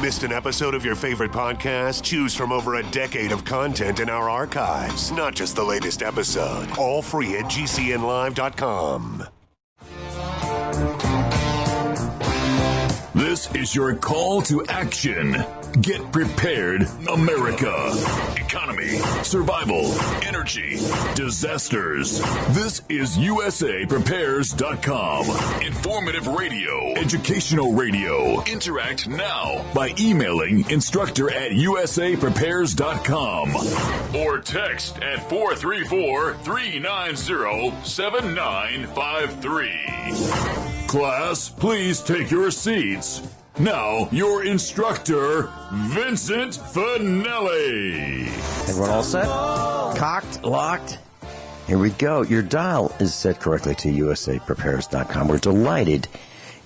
Missed an episode of your favorite podcast? Choose from over a decade of content in our archives, not just the latest episode. All free at GCNlive.com. This is your call to action. Get prepared, America. Economy, survival, energy, disasters. This is USAPrepares.com. Informative radio, educational radio. Interact now by emailing instructor@USAPrepares.com or text at 434-390-7953. Class, please take your seats. Now, your instructor, Vincent Finelli. Everyone all set? Cocked? Locked? Here we go. Your dial is set correctly to USAPrepares.com. We're delighted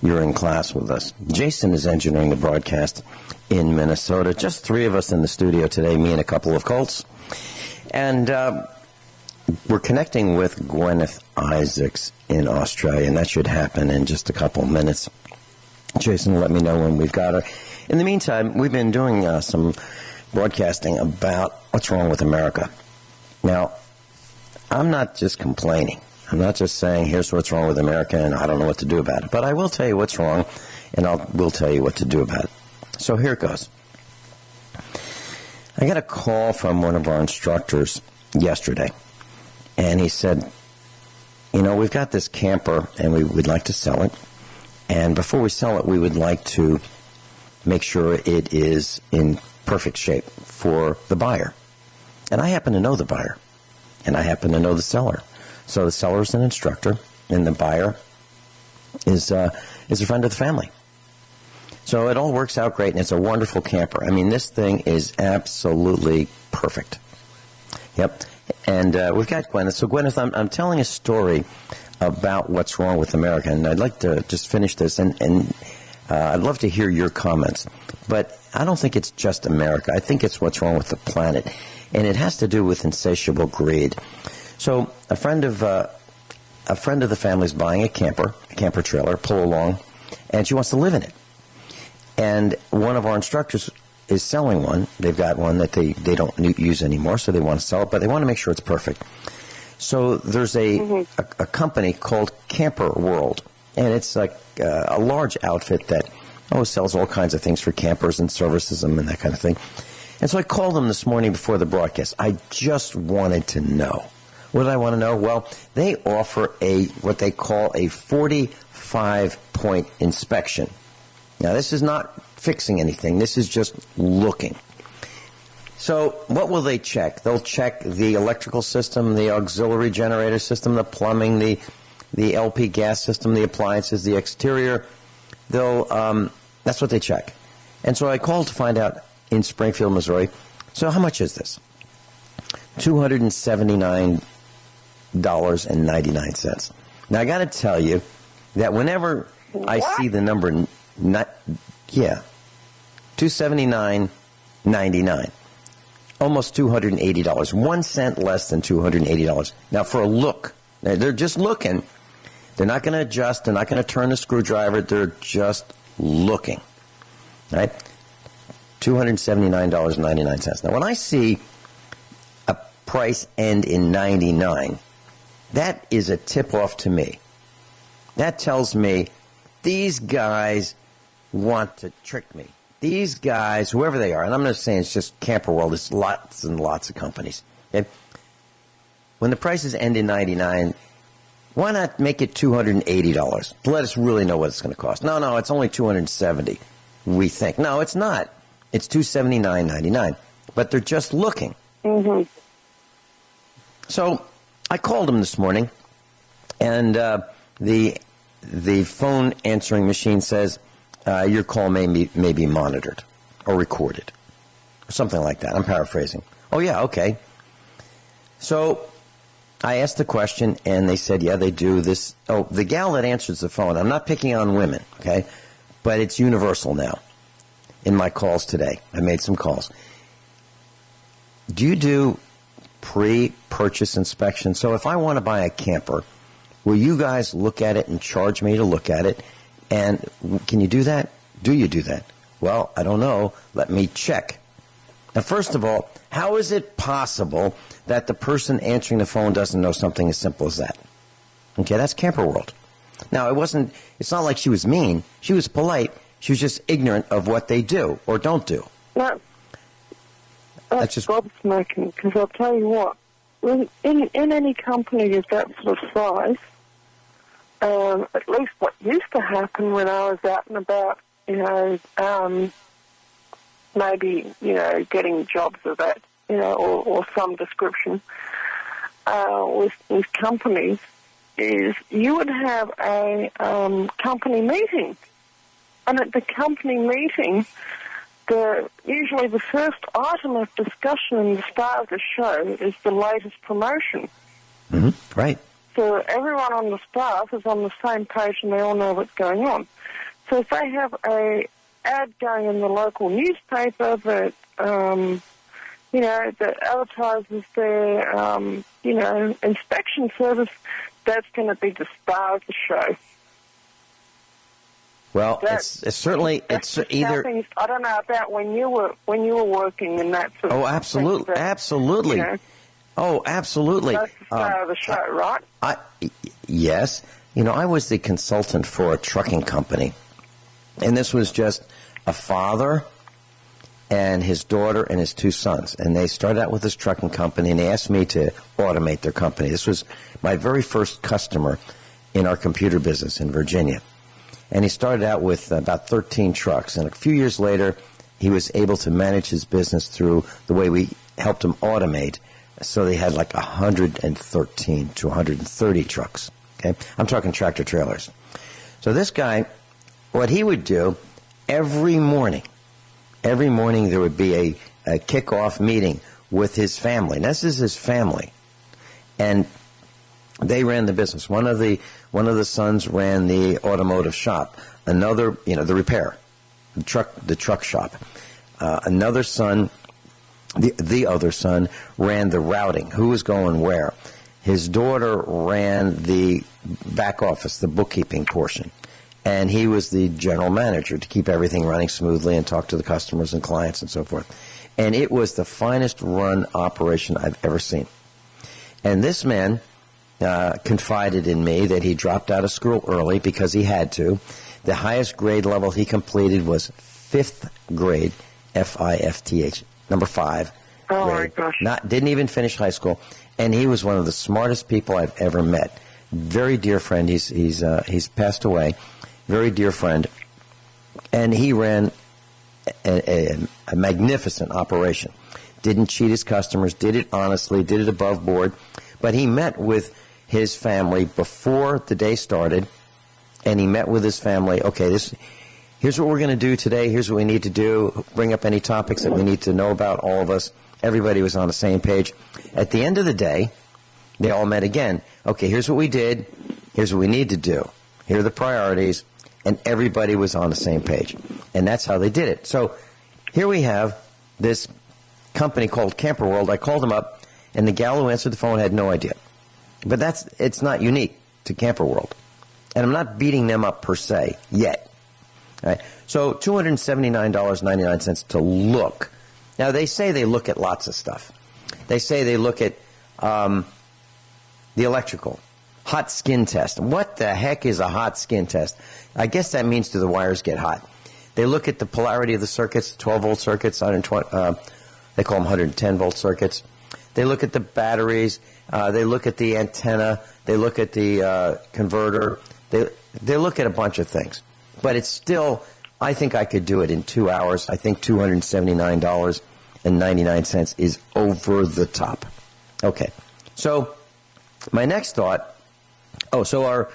you're in class with us. Jason is engineering the broadcast in Minnesota. Just three of us in the studio today, me and a couple of Colts. And we're connecting with Guineith Isaacs in Australia, and that should happen in just a couple of minutes. Jason will let me know when we've got her. In the meantime, we've been doing some broadcasting about what's wrong with America. Now, I'm not just complaining. I'm not just saying, here's what's wrong with America, and I don't know what to do about it. But I will tell you what's wrong, and will tell you what to do about it. So here it goes. I got a call from one of our instructors yesterday, and he said, you know, we've got this camper, and we would like to sell it. And before we sell it, we would like to make sure it is in perfect shape for the buyer. And I happen to know the buyer, and I happen to know the seller. So the seller is an instructor, and the buyer is a friend of the family. So it all works out great, and it's a wonderful camper. I mean, this thing is absolutely perfect. Yep. And we've got Guineith. So, Guineith, I'm telling a story about what's wrong with America, and I'd like to just finish this, and I'd love to hear your comments. But I don't think it's just America. I think it's what's wrong with the planet, and it has to do with insatiable greed. So, a friend of the family is buying a camper trailer, pull along, and she wants to live in it. And one of our instructors is selling one. They've got one that they don't use anymore, so they want to sell it, but they want to make sure it's perfect. So there's a company called Camper World, and it's like a large outfit that sells all kinds of things for campers and services them and that kind of thing. And so I called them this morning before the broadcast. I just wanted to know. What did I want to know? Well, they offer what they call a 45-point inspection. Now, this is not fixing anything. This is just looking. So what will they check? They'll check the electrical system, the auxiliary generator system, the plumbing, the LP gas system, the appliances, the exterior. That's what they check. And so I called to find out in Springfield, Missouri. So how much is this? $279.99. Now I got to tell you that whenever I see the number, $279.99. Almost $280, 1 cent less than $280. Now, for a look, they're just looking. They're not going to adjust. They're not going to turn the screwdriver. They're just looking. Right? $279.99. Now, when I see a price end in 99, that is a tip-off to me. That tells me these guys want to trick me. These guys, whoever they are, and I'm not saying it's just Camper World, it's lots and lots of companies. Okay? When the prices end in 99, why not make it $280? Let us really know what it's going to cost. No, it's only $270, we think. No, it's not. It's $279.99. But they're just looking. Mm-hmm. So I called them this morning, and the phone answering machine says, your call may be monitored or recorded, or something like that. I'm paraphrasing. Oh, yeah, okay. So I asked the question, and they said, yeah, they do this. Oh, the gal that answers the phone, I'm not picking on women, okay, but it's universal now in my calls today. I made some calls. Do you do pre-purchase inspection? So if I want to buy a camper, will you guys look at it and charge me to look at it? And can you do that? Do you do that? Well, I don't know. Let me check. Now, first of all, how is it possible that the person answering the phone doesn't know something as simple as that? Okay, that's Camper World. Now, it's not like she was mean. She was polite. She was just ignorant of what they do or don't do. No, that's just gobsmacking, because I'll tell you what, in any company of that sort of size, at least what used to happen when I was out and about, maybe, getting jobs of that, or some description, with companies, is you would have a company meeting. And at the company meeting, usually the first item of discussion in the start of the show is the latest promotion. Mm-hmm. Right. So everyone on the staff is on the same page and they all know what's going on. So if they have a ad going in the local newspaper that, that advertises their, inspection service, that's going to be the star of the show. Well, it's certainly either. I don't know about when you were working in that sort of. Oh, absolutely, absolutely. Oh, absolutely. That's the star of the show, right? Yes. I was the consultant for a trucking company, and this was just a father and his daughter and his two sons, and they started out with this trucking company, and they asked me to automate their company. This was my very first customer in our computer business in Virginia. And he started out with about 13 trucks. And a few years later, he was able to manage his business through the way we helped him automate. So they had like 113 to 130 trucks. Okay, I'm talking tractor trailers. So this guy, what he would do, every morning there would be a kickoff meeting with his family. And this is his family. And they ran the business. One of the sons ran the automotive shop. Another, the repair, the truck shop. Another son, the other son ran the routing. Who was going where? His daughter ran the back office, the bookkeeping portion, and he was the general manager to keep everything running smoothly and talk to the customers and clients and so forth. And it was the finest run operation I've ever seen. And this man confided in me that he dropped out of school early because he had to. The highest grade level he completed was 5th grade, F-I-F-T-H, number 5. Oh, grade. my gosh. Didn't even finish high school. And he was one of the smartest people I've ever met. Very dear friend. He's passed away. Very dear friend. And he ran a magnificent operation. Didn't cheat his customers, did it honestly, did it above board. But he met with his family before the day started, and he met with his family. Okay, here's what we're going to do today. Here's what we need to do. Bring up any topics that we need to know about, all of us. Everybody was on the same page. At the end of the day, they all met again. Okay, here's what we did. Here's what we need to do. Here are the priorities. And everybody was on the same page. And that's how they did it. So here we have this company called Camper World. I called them up, and the gal who answered the phone had no idea. But it's not unique to Camper World. And I'm not beating them up per se yet. All right? So $279.99 to look. Now, they say they look at lots of stuff. They say they look at the electrical, hot skin test. What the heck is a hot skin test? I guess that means do the wires get hot. They look at the polarity of the circuits, 12-volt circuits, 120, they call them 110-volt circuits. They look at the batteries. They look at the antenna. They look at the converter. They look at a bunch of things. But it's still, I think I could do it in 2 hours. I think $279.99 is over the top. Okay. So my next thought, so our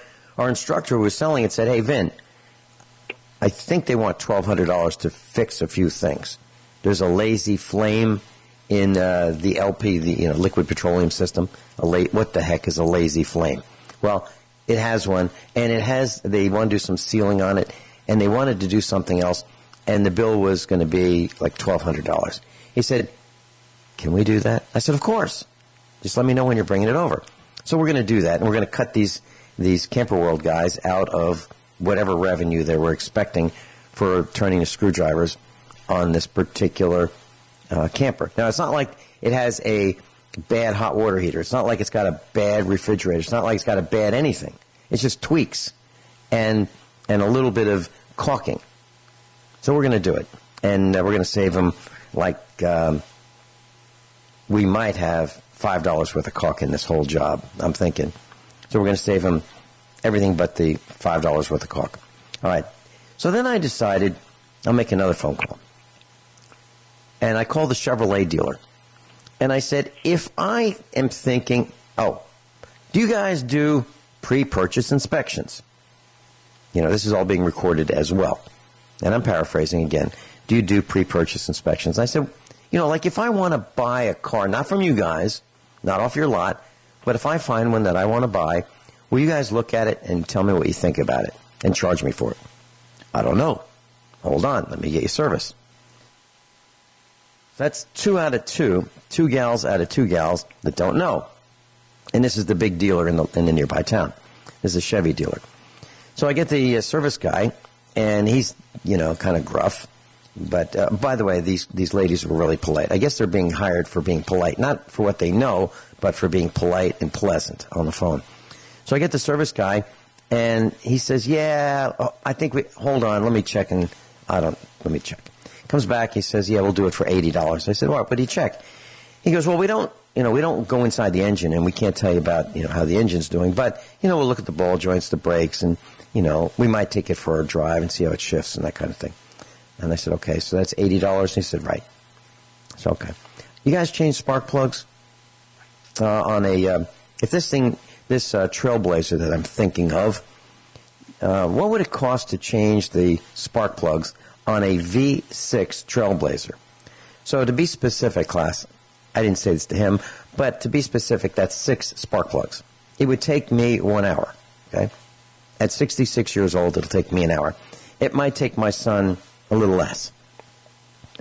instructor who was selling it said, hey, Vin, I think they want $1,200 to fix a few things. There's a lazy flame in the LP, the liquid petroleum system. What the heck is a lazy flame? Well, it has one, and they want to do some sealing on it, and they wanted to do something else, and the bill was going to be like $1,200. He said, can we do that? I said, of course. Just let me know when you're bringing it over. So we're going to do that, and we're going to cut these Camper World guys out of whatever revenue they were expecting for turning the screwdrivers on this particular camper. Now, it's not like it has a bad hot water heater. It's not like it's got a bad refrigerator. It's not like it's got a bad anything. It's just tweaks and a little bit of caulking. So we're going to do it. And we're going to save them like we might have $5 worth of caulk in this whole job, I'm thinking. So we're going to save them everything but the $5 worth of caulk. All right. So then I decided I'll make another phone call. And I called the Chevrolet dealer. And I said, if I am thinking, do you guys do pre-purchase inspections? You know, this is all being recorded as well. And I'm paraphrasing again. Do you do pre-purchase inspections? I said, you know, like if I want to buy a car, not from you guys, not off your lot, but if I find one that I want to buy, will you guys look at it and tell me what you think about it and charge me for it? I don't know. Hold on. Let me get you service. That's 2 out of 2 gals out of 2 gals that don't know. And this is the big dealer in the nearby town. This is a Chevy dealer. So I get the service guy, and he's, you know, kind of gruff. But, by the way, these ladies were really polite. I guess they're being hired for being polite, not for what they know, but for being polite and pleasant on the phone. So I get the service guy, and he says, I think hold on, let me check, let me check. Comes back, he says, we'll do it for $80. I said, what do you check? He goes, well, we don't go inside the engine, and we can't tell you about, how the engine's doing, but, we'll look at the ball joints, the brakes, and, we might take it for a drive and see how it shifts and that kind of thing. And I said, okay, so that's $80. And he said, right. So, okay. You guys change spark plugs on if this Trailblazer that I'm thinking of, what would it cost to change the spark plugs on a V6 Trailblazer? So to be specific, class, I didn't say this to him, but to be specific, that's 6 spark plugs. It would take me 1 hour, okay? At 66 years old, it'll take me an hour. It might take my son a little less.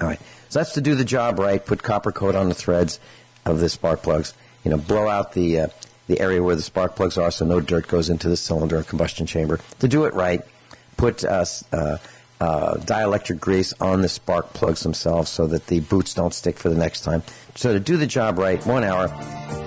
All right. So that's to do the job right, put copper coat on the threads of the spark plugs, blow out the area where the spark plugs are so no dirt goes into the cylinder or combustion chamber. To do it right, put dielectric grease on the spark plugs themselves so that the boots don't stick for the next time. So to do the job right, 1 hour.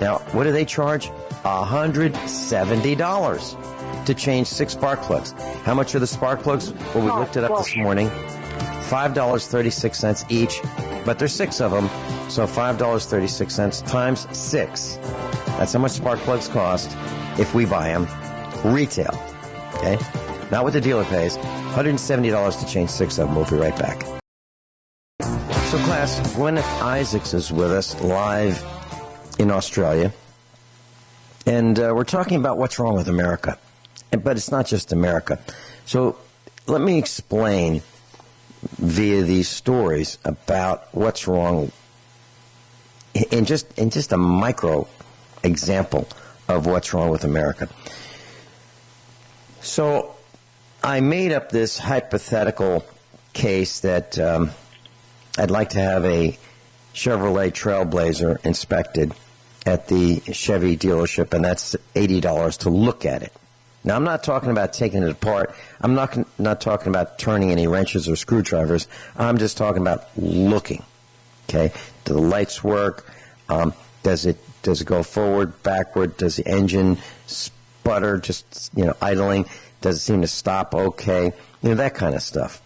Now, what do they charge? $170 to change 6 spark plugs. How much are the spark plugs? Well, we looked it up this morning. $5.36 each, but there's 6 of them, so $5.36 times 6. That's how much spark plugs cost if we buy them retail, okay? Not what the dealer pays. $170 to change 6 of them. We'll be right back. So, class, Guineith Isaacs is with us live in Australia, and we're talking about what's wrong with America. But it's not just America. So let me explain via these stories about what's wrong in just a micro example of what's wrong with America. So I made up this hypothetical case that I'd like to have a Chevrolet Trailblazer inspected at the Chevy dealership, and that's $80 to look at it. Now, I'm not talking about taking it apart. I'm not talking about turning any wrenches or screwdrivers. I'm just talking about looking. Okay? Do the lights work? Does it go forward, backward? Does the engine sputter, just idling? Does it seem to stop okay? That kind of stuff.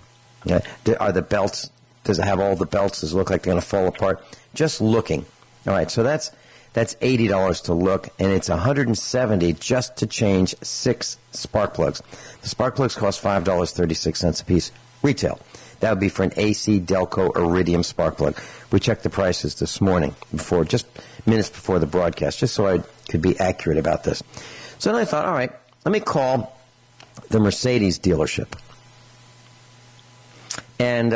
Okay? Are the belts? Does it have all the belts? Does it look like they're going to fall apart? Just looking. All right. So that's $80 to look, and it's $170 just to change 6 spark plugs. The spark plugs cost $5.36 a piece retail. That would be for an AC Delco Iridium spark plug. We checked the prices this morning, just minutes before the broadcast, just so I could be accurate about this. So then I thought, all right, let me call the Mercedes dealership. And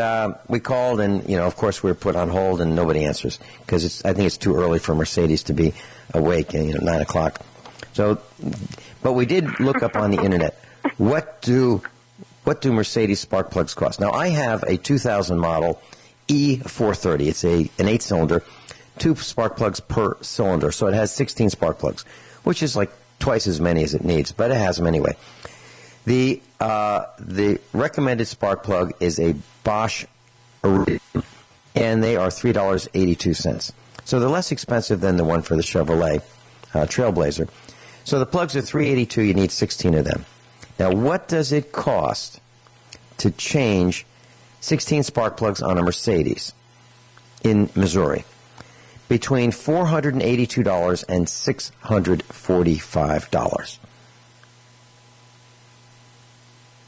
we called, and, of course, we were put on hold, and nobody answers because I think it's too early for Mercedes to be awake at 9 o'clock. So, but we did look up on the Internet. What do Mercedes spark plugs cost? Now, I have a 2000 model E430. It's an 8-cylinder, 2 spark plugs per cylinder. So it has 16 spark plugs, which is like twice as many as it needs, but it has them anyway. The recommended spark plug is a Bosch and they are $3.82. So they're less expensive than the one for the Chevrolet Trailblazer. So the plugs are $3.82. You need 16 of them. Now, what does it cost to change 16 spark plugs on a Mercedes in Missouri? Between $482 and $645.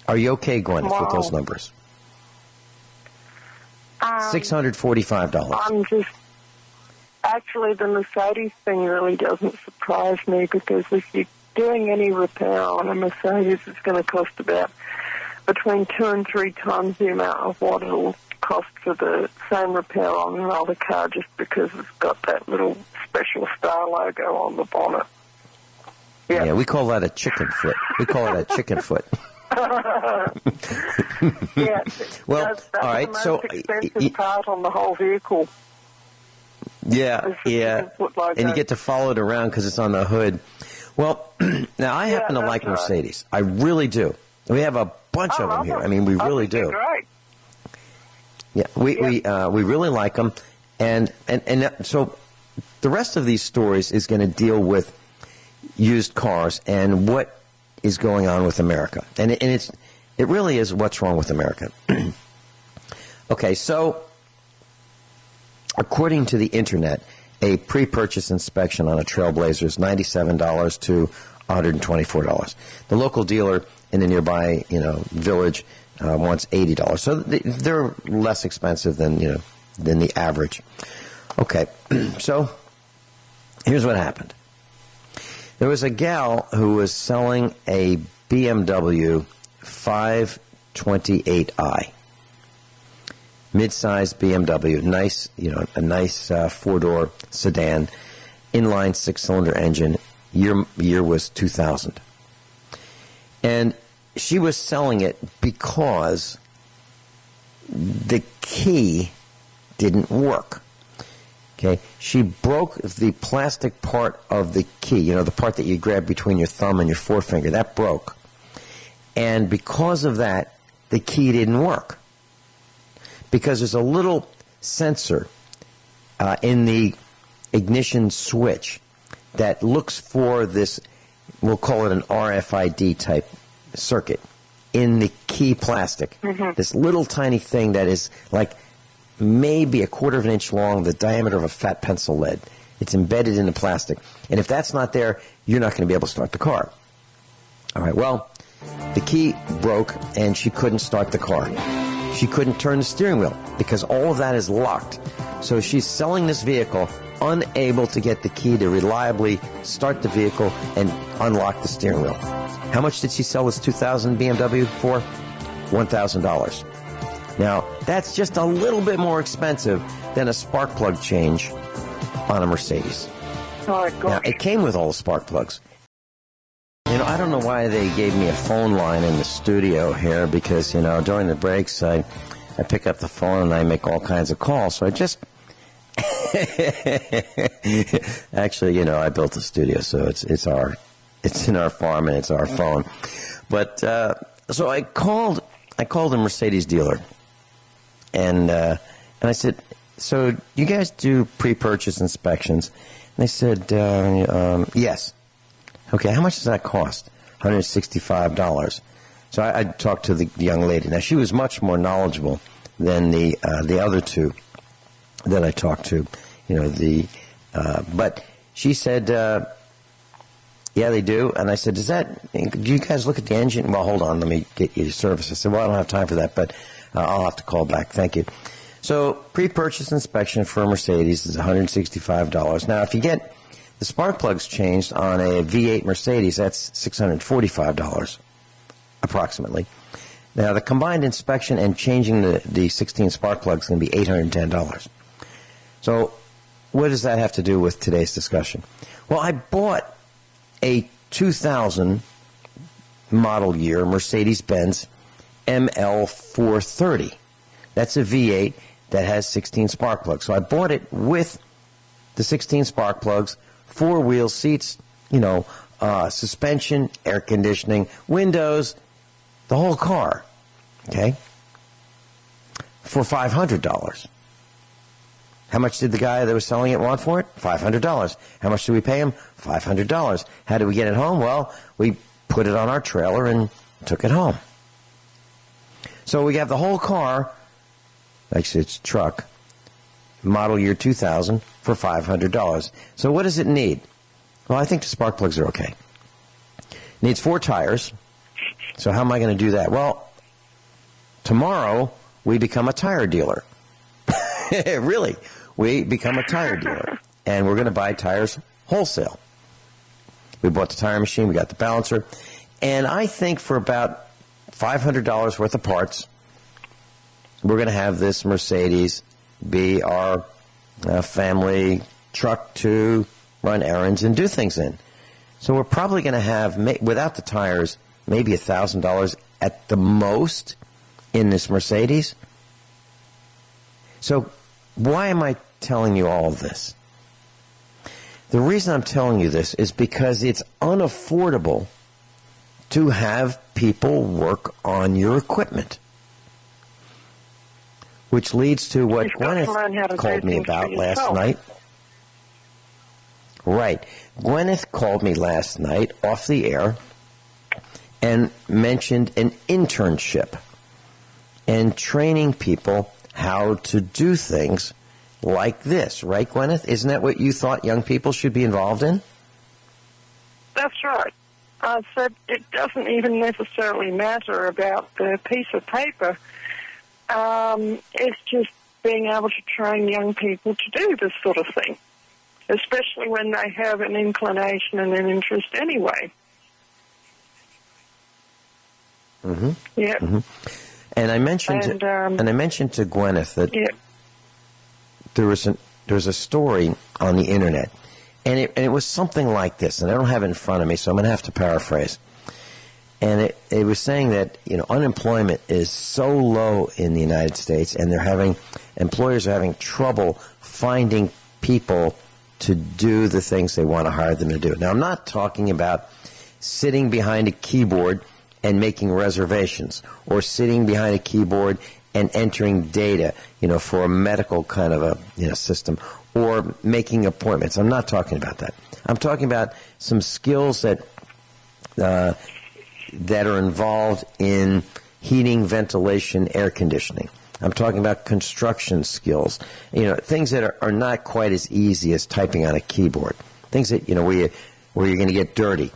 Are you okay, Guineith, with those numbers? $645. I'm just... Actually, the Mercedes thing really doesn't surprise me, because if you're doing any repair on a Mercedes, it's going to cost about between 2 and 3 times the amount of what it'll cost for the same repair on another car, just because it's got that little special star logo on the bonnet. Yeah, we call that a chicken foot. We call it a chicken foot. Yeah. Well, that's all right. the most So expensive part on the whole vehicle. Yeah, and you get to follow it around because it's on the hood. Well, now I happen to like Mercedes. I really do. We have a bunch of them here. I mean, we really do. Great. Yeah, we really like them, and so the rest of these stories is going to deal with used cars and what is going on with America, and it really is what's wrong with America. Okay, so according to the internet, a pre-purchase inspection on a Trailblazer is $97 to $124. The local dealer in the nearby, village wants $80. So they're less expensive than the average. Okay, so here's what happened. There was a gal who was selling a BMW 528i. Mid-sized BMW, nice, a nice 4-door sedan, inline 6-cylinder engine. Year was 2000. And she was selling it because the key didn't work. Okay, she broke the plastic part of the key, the part that you grab between your thumb and your forefinger. That broke. And because of that, the key didn't work. Because there's a little sensor in the ignition switch that looks for this, we'll call it an RFID type circuit, in the key plastic. Mm-hmm. This little tiny thing that is like maybe a quarter of an inch long, the diameter of a fat pencil lead. It's embedded in the plastic. And if that's not there, you're not going to be able to start the car. All right, well, the key broke and she couldn't start the car. She couldn't turn the steering wheel because all of that is locked. So she's selling this vehicle, unable to get the key to reliably start the vehicle and unlock the steering wheel. How much did she sell this 2000 BMW for? $1,000. Now, that's just a little bit more expensive than a spark plug change on a Mercedes. Oh, now, it came with all the spark plugs. I don't know why they gave me a phone line in the studio here because, during the breaks, I pick up the phone and I make all kinds of calls. So I just... Actually, I built a studio, so it's in our farm and it's our phone. But, so I called a Mercedes dealer. And I said, so you guys do pre-purchase inspections? And they said, yes. Okay, how much does that cost? $165. So I talked to the young lady. Now, she was much more knowledgeable than the other two that I talked to. But she said, yeah, they do. And I said, do you guys look at the engine? Well, hold on, let me get you service. I said, well, I don't have time for that, but I'll have to call back. Thank you. So pre-purchase inspection for a Mercedes is $165. Now, if you get the spark plugs changed on a V8 Mercedes, that's $645 approximately. Now, the combined inspection and changing the 16 spark plugs is going to be $810. So what does that have to do with today's discussion? Well, I bought a 2000 model year Mercedes-Benz ML430. That's a V8 that has 16 spark plugs. So I bought it with the 16 spark plugs, 4-wheel seats, suspension, air conditioning, windows, the whole car. Okay? for $500. How much did the guy that was selling it want for it? $500. How much did we pay him? $500. How did we get it home? Well, we put it on our trailer and took it home. So we have the whole car, actually it's a truck, model year 2000 for $500. So what does it need? Well, I think the spark plugs are okay. It needs 4 tires. So how am I going to do that? Well, tomorrow we become a tire dealer. Really, we become a tire dealer. And we're going to buy tires wholesale. We bought the tire machine, we got the balancer. And I think for about $500 worth of parts, we're going to have this Mercedes be our family truck to run errands and do things in. So we're probably going to have, without the tires, maybe $1,000 at the most in this Mercedes. So why am I telling you all of this? The reason I'm telling you this is because it's unaffordable to have people work on your equipment. Which leads to what Guineith called me about last night. Right. Guineith called me last night off the air and mentioned an internship and training people how to do things like this. Right, Guineith? Isn't that what you thought young people should be involved in? That's right. I said it doesn't even necessarily matter about the piece of paper. It's just being able to train young people to do this sort of thing, especially when they have an inclination and an interest anyway. Mm-hmm. Yeah. Mm-hmm. And I mentioned to Guineith that there was a story on the internet, and it was something like this, and I don't have it in front of me, so I'm going to have to paraphrase. And it was saying that, unemployment is so low in the United States, and employers are having trouble finding people to do the things they want to hire them to do. Now, I'm not talking about sitting behind a keyboard and making reservations, or sitting behind a keyboard and entering data, for a medical kind of a system, or making appointments. I'm not talking about that. I'm talking about some skills that are involved in heating, ventilation, air conditioning. I'm talking about construction skills, things that are not quite as easy as typing on a keyboard, things that, where you're going to get dirty.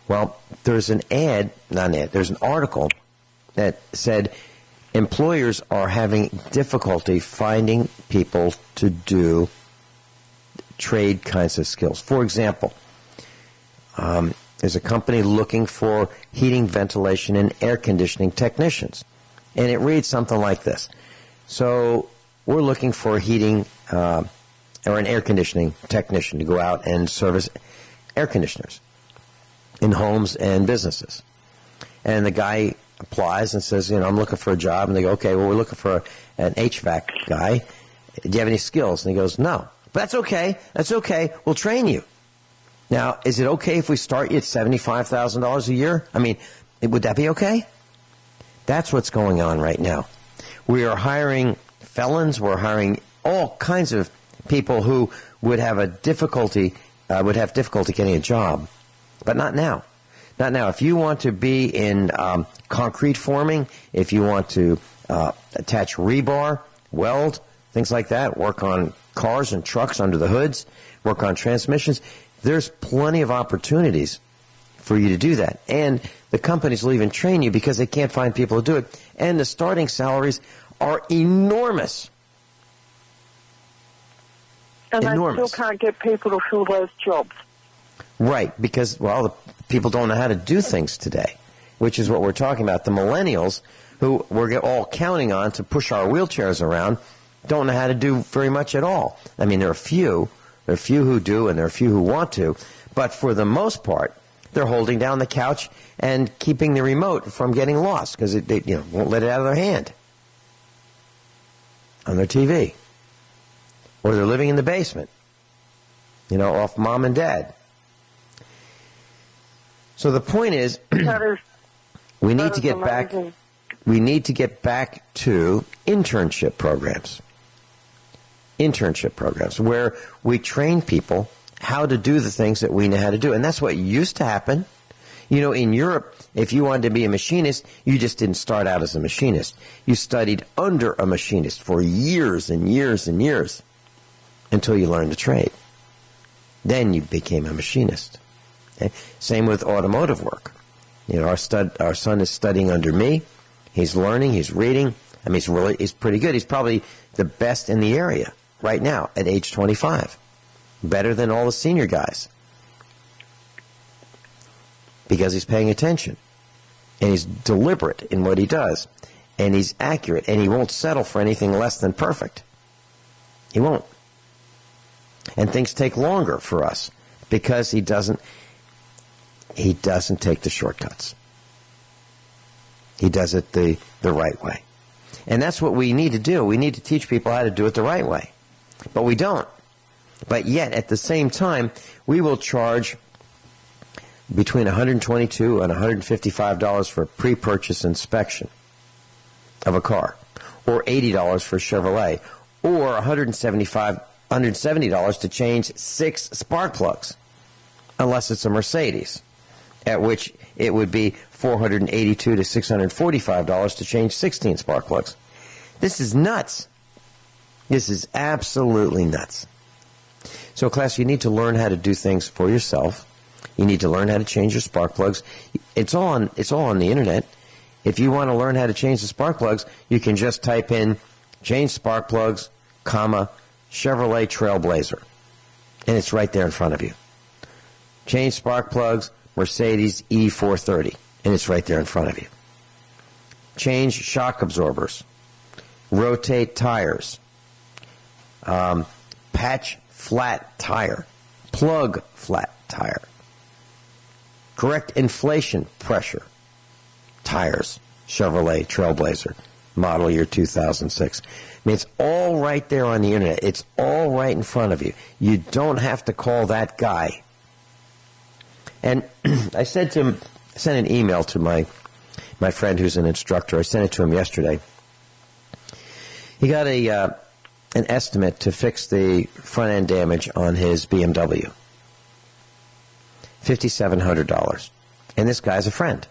Well, there's an article that said employers are having difficulty finding people to do trade kinds of skills. For example, there's a company looking for heating, ventilation, and air conditioning technicians. And it reads something like this. So we're looking for a heating or an air conditioning technician to go out and service air conditioners in homes and businesses. And the guy applies and says, I'm looking for a job. And they go, okay, well, we're looking for an HVAC guy. Do you have any skills? And he goes, no. But that's okay. That's okay. We'll train you. Now, is it okay if we start you at $75,000 a year? I mean, would that be okay? That's what's going on right now. We are hiring felons. We're hiring all kinds of people who would have difficulty getting a job, but not now. Not now. If you want to be in concrete forming, if you want to attach rebar, weld, things like that, work on cars and trucks under the hoods, work on transmissions, there's plenty of opportunities for you to do that. And the companies will even train you because they can't find people to do it. And the starting salaries are enormous. And enormous. They still can't get people to fill those jobs. Right, because, the people don't know how to do things today, which is what we're talking about. The millennials, who we're all counting on to push our wheelchairs around, don't know how to do very much at all. I mean, there are a few who do, and there are a few who want to, but for the most part, they're holding down the couch and keeping the remote from getting lost because they won't let it out of their hand on their TV. Or they're living in the basement, off mom and dad. So the point is, we need to get back. we need to get back to internship programs. Internship programs where we train people how to do the things that we know how to do. And that's what used to happen. You know, in Europe, if you wanted to be a machinist, you just didn't start out as a machinist. You studied under a machinist for years and years and years until you learned the trade. Then you became a machinist. Okay? Same with automotive work. You know, our son is studying under me. He's learning. He's reading. I mean, he's pretty good. He's probably the best in the area right now at age 25. Better than all the senior guys. Because he's paying attention. And he's deliberate in what he does. And he's accurate. And he won't settle for anything less than perfect. He won't. And things take longer for us because he doesn't take the shortcuts. He does it the right way. And that's what we need to do. We need to teach people how to do it the right way. But we don't. But yet, at the same time, we will charge between $122 and $155 for a pre-purchase inspection of a car, or $80 for a Chevrolet, or $170 to change 6 spark plugs, unless it's a Mercedes, at which it would be $482 to $645 to change 16 spark plugs. This is nuts. This is absolutely nuts. So, class, you need to learn how to do things for yourself. You need to learn how to change your spark plugs. It's all on the internet. If you want to learn how to change the spark plugs, you can just type in change spark plugs, comma, Chevrolet Trailblazer. And it's right there in front of you. Change spark plugs, Mercedes E430. And it's right there in front of you. Change shock absorbers. Rotate tires. Patch flat tire. Plug flat tire. Correct inflation pressure. Tires. Chevrolet Trailblazer. Model year 2006. I mean, it's all right there on the internet. It's all right in front of you. You don't have to call that guy. And I sent an email to my friend who's an instructor. I sent it to him yesterday. He got an estimate to fix the front end damage on his BMW. $5,700. And this guy's a friend.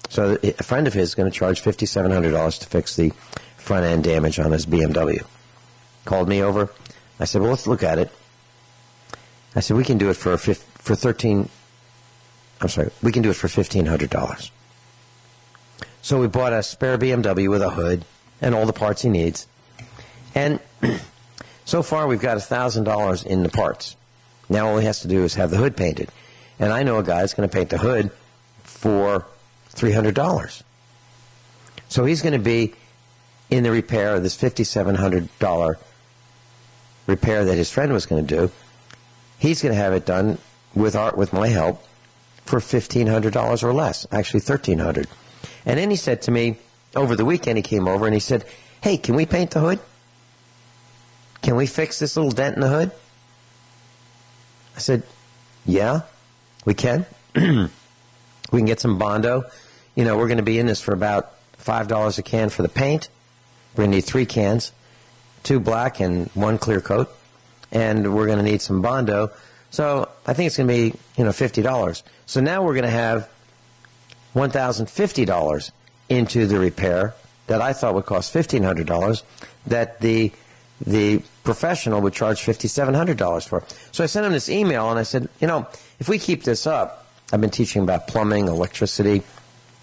So a friend of his is going to charge $5,700 to fix the front end damage on his BMW. Called me over. I said, well, let's look at it. I said, we can do it for $1,500. So we bought a spare BMW with a hood and all the parts he needs. And so far we've got $1,000 in the parts. Now all he has to do is have the hood painted. And I know a guy that's going to paint the hood for $300. So he's going to be in the repair of this $5,700 repair that his friend was going to do. He's going to have it done with my help for $1,500 or less, actually $1,300. And then he said to me, over the weekend he came over and he said, hey, can we paint the hood? Can we fix this little dent in the hood? I said, yeah, we can. We can get some Bondo. You know, we're going to be in this for about $5 a can for the paint. We're going to need 3 cans, 2 black and 1 clear coat. And we're going to need some Bondo. So I think it's going to be, $50. So now we're going to have $1,050 into the repair that I thought would cost $1,500 that the professional would charge $5,700 for. So I sent him this email and I said, if we keep this up, I've been teaching about plumbing, electricity,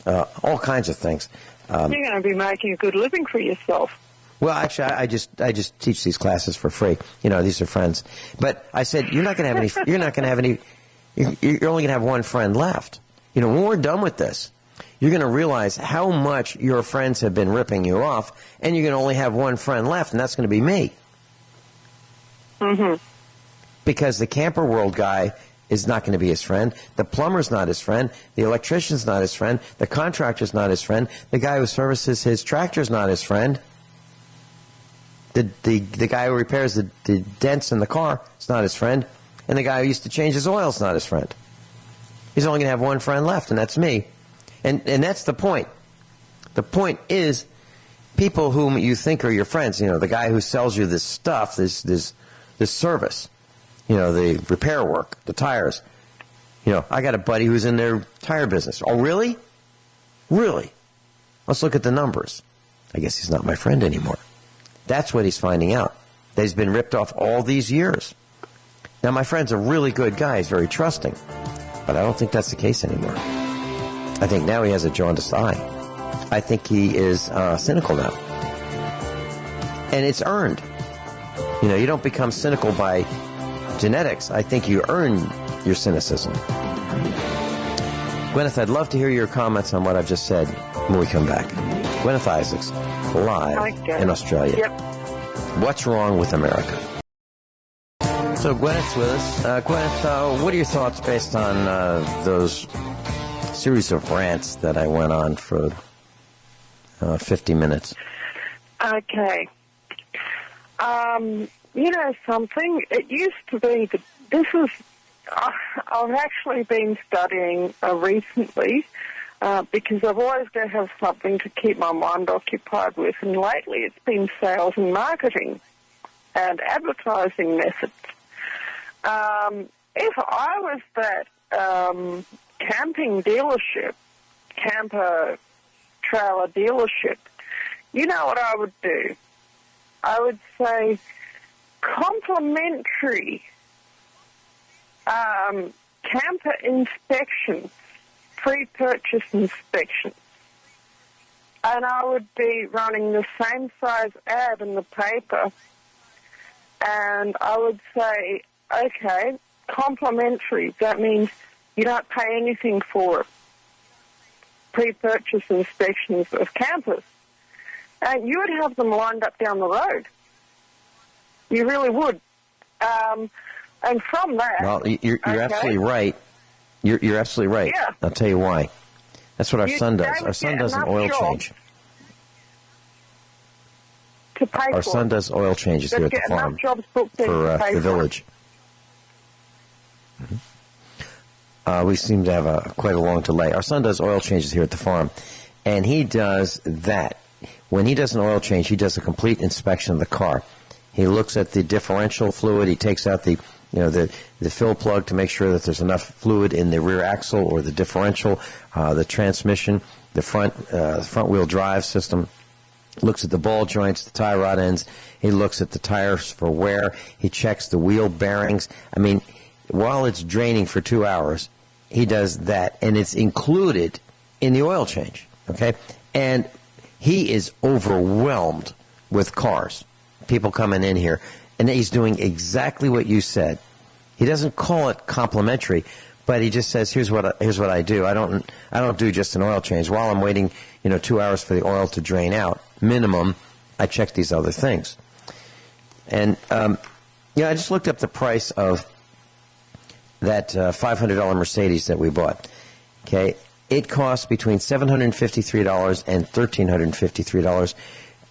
all kinds of things. You're going to be making a good living for yourself. Well, actually, I just teach these classes for free. These are friends. But I said, you're only going to have one friend left. When we're done with this, you're going to realize how much your friends have been ripping you off, and you're going to only have one friend left, and that's going to be me. Mm-hmm. Because the Camper World guy is not going to be his friend. The plumber's not his friend. The electrician's not his friend. The contractor's not his friend. The guy who services his tractor's not his friend. The guy who repairs the dents in the car is not his friend. And the guy who used to change his oil is not his friend. He's only going to have one friend left, and that's me. And that's the point. The point is, people whom you think are your friends, the guy who sells you this stuff, this service, the repair work, the tires. I got a buddy who's in their tire business. Oh, really? Really? Let's look at the numbers. I guess he's not my friend anymore. That's what he's finding out. That he's been ripped off all these years. Now, my friend's a really good guy. He's very trusting. But I don't think that's the case anymore. I think now he has a jaundiced eye. I think he is cynical now. And it's earned. You don't become cynical by genetics. I think you earn your cynicism. Guineith, I'd love to hear your comments on what I've just said when we come back. Guineith Isaacs, live in Australia. Yep. What's wrong with America? So Guineth's with us. Guineith, what are your thoughts based on those series of rants that I went on for 50 minutes? Okay. Something? It used to be that this is... I've actually been studying recently because I've always got to have something to keep my mind occupied with, and lately it's been sales and marketing and advertising methods. If I was that camping dealership, camper trailer dealership, you know what I would do? I would say complimentary camper inspections, pre-purchase inspections. And I would be running the same size ad in the paper, and I would say, okay, complimentary. That means you don't pay anything for it. Pre-purchase inspections of campers. And you would have them lined up down the road. You really would. And from that... Well, you're absolutely right. You're absolutely right. Yeah. I'll tell you why. That's what our son does. Our son does an oil change. To pay our for son it. does oil changes here at the farm for the village. Mm-hmm. We seem to have quite a long delay. Our son does oil changes here at the farm, and he does that. When he does an oil change, he does a complete inspection of the car. He looks at the differential fluid. He takes out the fill plug to make sure that there's enough fluid in the rear axle or the differential, the transmission, the front wheel drive system. Looks at the ball joints, the tie rod ends. He looks at the tires for wear. He checks the wheel bearings. I mean, while it's draining for 2 hours, he does that, and it's included in the oil change, okay? And he is overwhelmed with cars, people coming in here, and he's doing exactly what you said. He doesn't call it complimentary, but he just says, here's what I do. I don't do just an oil change. While I'm waiting, 2 hours for the oil to drain out, minimum, I check these other things. And I just looked up the price of that $500 Mercedes that we bought. Okay, it costs between $753 and $1,353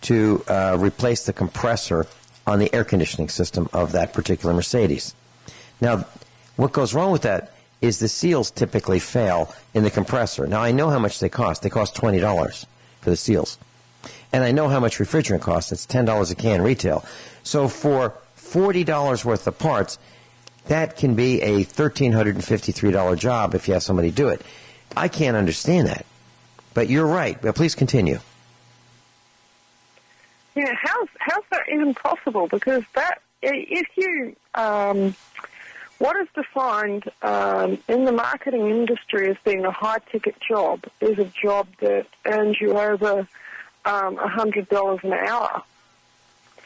to replace the compressor on the air conditioning system of that particular Mercedes. Now, what goes wrong with that is the seals typically fail in the compressor. Now, I know how much they cost. They cost $20 for the seals. And I know how much refrigerant costs. It's $10 a can retail. So for $40 worth of parts, that can be a $1,353 job if you have somebody do it. I can't understand that. But you're right. But please continue. Yeah, how's that even possible? Because that, if you, what is defined in the marketing industry as being a high-ticket job is a job that earns you over $100 an hour.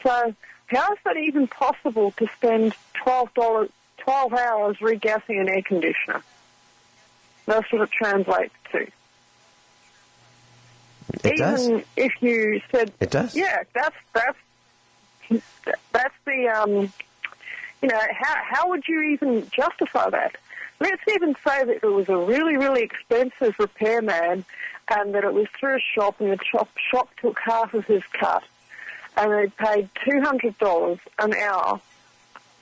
So how is that even possible to spend 12 hours regassing an air conditioner? That's what it translates to. It does. Even if you said it does. Yeah, that's the how would you even justify that? Let's even say that it was a really, really expensive repairman and that it was through a shop and the shop took half of his cut and they paid $200 an hour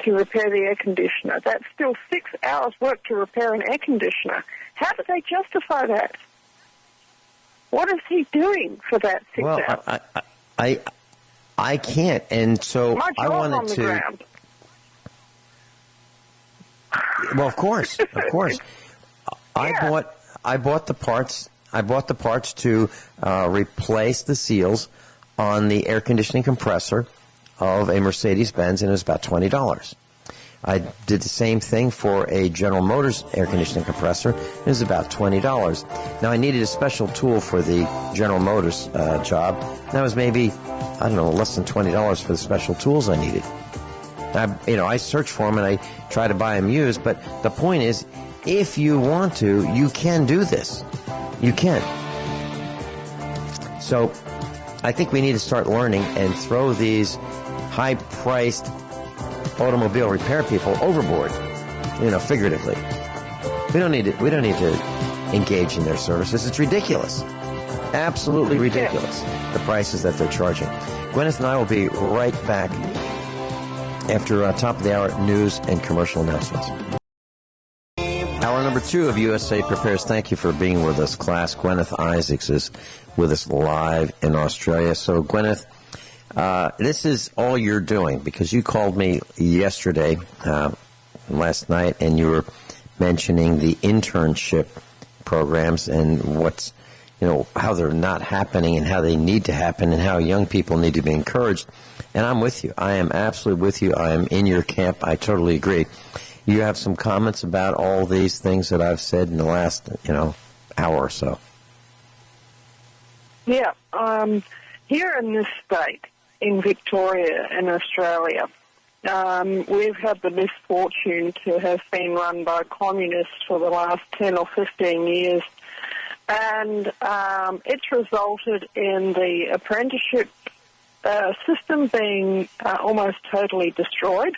to repair the air conditioner. That's still 6 hours work to repair an air conditioner. How do they justify that? What is he doing for that 6 hours? I can't, and so My I wanted on the to. Ground. Well, of course. Yeah. I bought the parts. I bought the parts to replace the seals on the air conditioning compressor of a Mercedes-Benz, and it was about $20. I did the same thing for a General Motors air conditioning compressor. It was about $20. Now, I needed a special tool for the General Motors job. That was maybe, I don't know, less than $20 for the special tools I needed. I search for them and I try to buy them used, but the point is, if you want to, you can do this. You can. So, I think we need to start learning and throw these high-priced automobile repair people overboard, figuratively. We don't need to engage in their services. It's ridiculous. Absolutely ridiculous, the prices that they're charging. Guineith and I will be right back after top of the hour news and commercial announcements. Hour number 2 of USA Prepares. Thank you for being with us, class. Guineith Isaacs is with us live in Australia. So, Guineith, this is all you're doing, because you called me yesterday, last night, and you were mentioning the internship programs and what's, how they're not happening and how they need to happen and how young people need to be encouraged. And I'm with you. I am absolutely with you. I am in your camp. I totally agree. You have some comments about all these things that I've said in the last, hour or so. Yeah. Here in this state, in Victoria in Australia, we've had the misfortune to have been run by communists for the last 10 or 15 years, and it's resulted in the apprenticeship system being almost totally destroyed,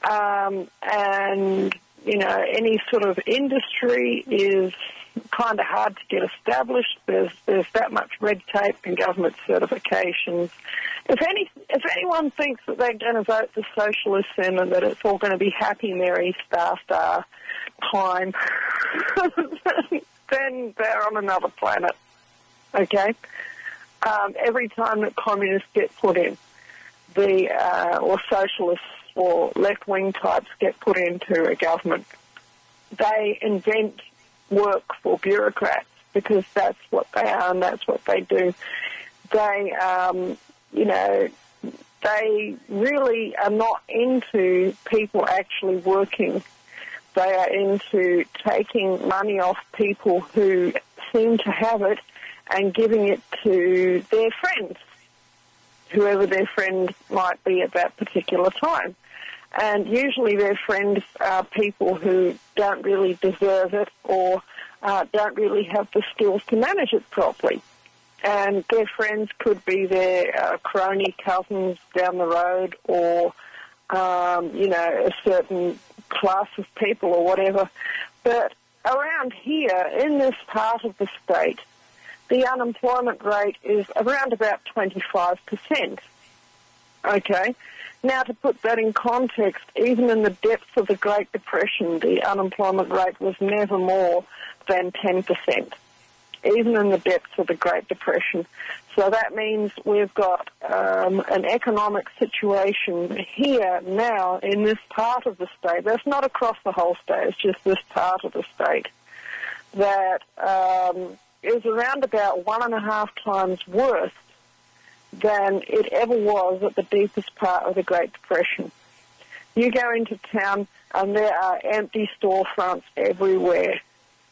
and, any sort of industry is kind of hard to get established. There's that much red tape and government certifications. If anyone thinks that they're going to vote the socialists in and that it's all going to be happy, merry, star time, then they're on another planet. Okay? Every time that communists get put in, or socialists or left-wing types get put into a government, they invent work for bureaucrats, because that's what they are and that's what they do. They, they really are not into people actually working. They are into taking money off people who seem to have it and giving it to their friends, whoever their friend might be at that particular time. And usually their friends are people who don't really deserve it or don't really have the skills to manage it properly. And their friends could be their crony cousins down the road, or, a certain class of people or whatever. But around here, in this part of the state, the unemployment rate is around about 25%. Okay? Now, to put that in context, even in the depths of the Great Depression, the unemployment rate was never more than 10%, even in the depths of the Great Depression. So that means we've got an economic situation here now in this part of the state. That's not across the whole state, it's just this part of the state, that is around about 1.5 times worse than it ever was at the deepest part of the Great Depression. You go into town and there are empty storefronts everywhere,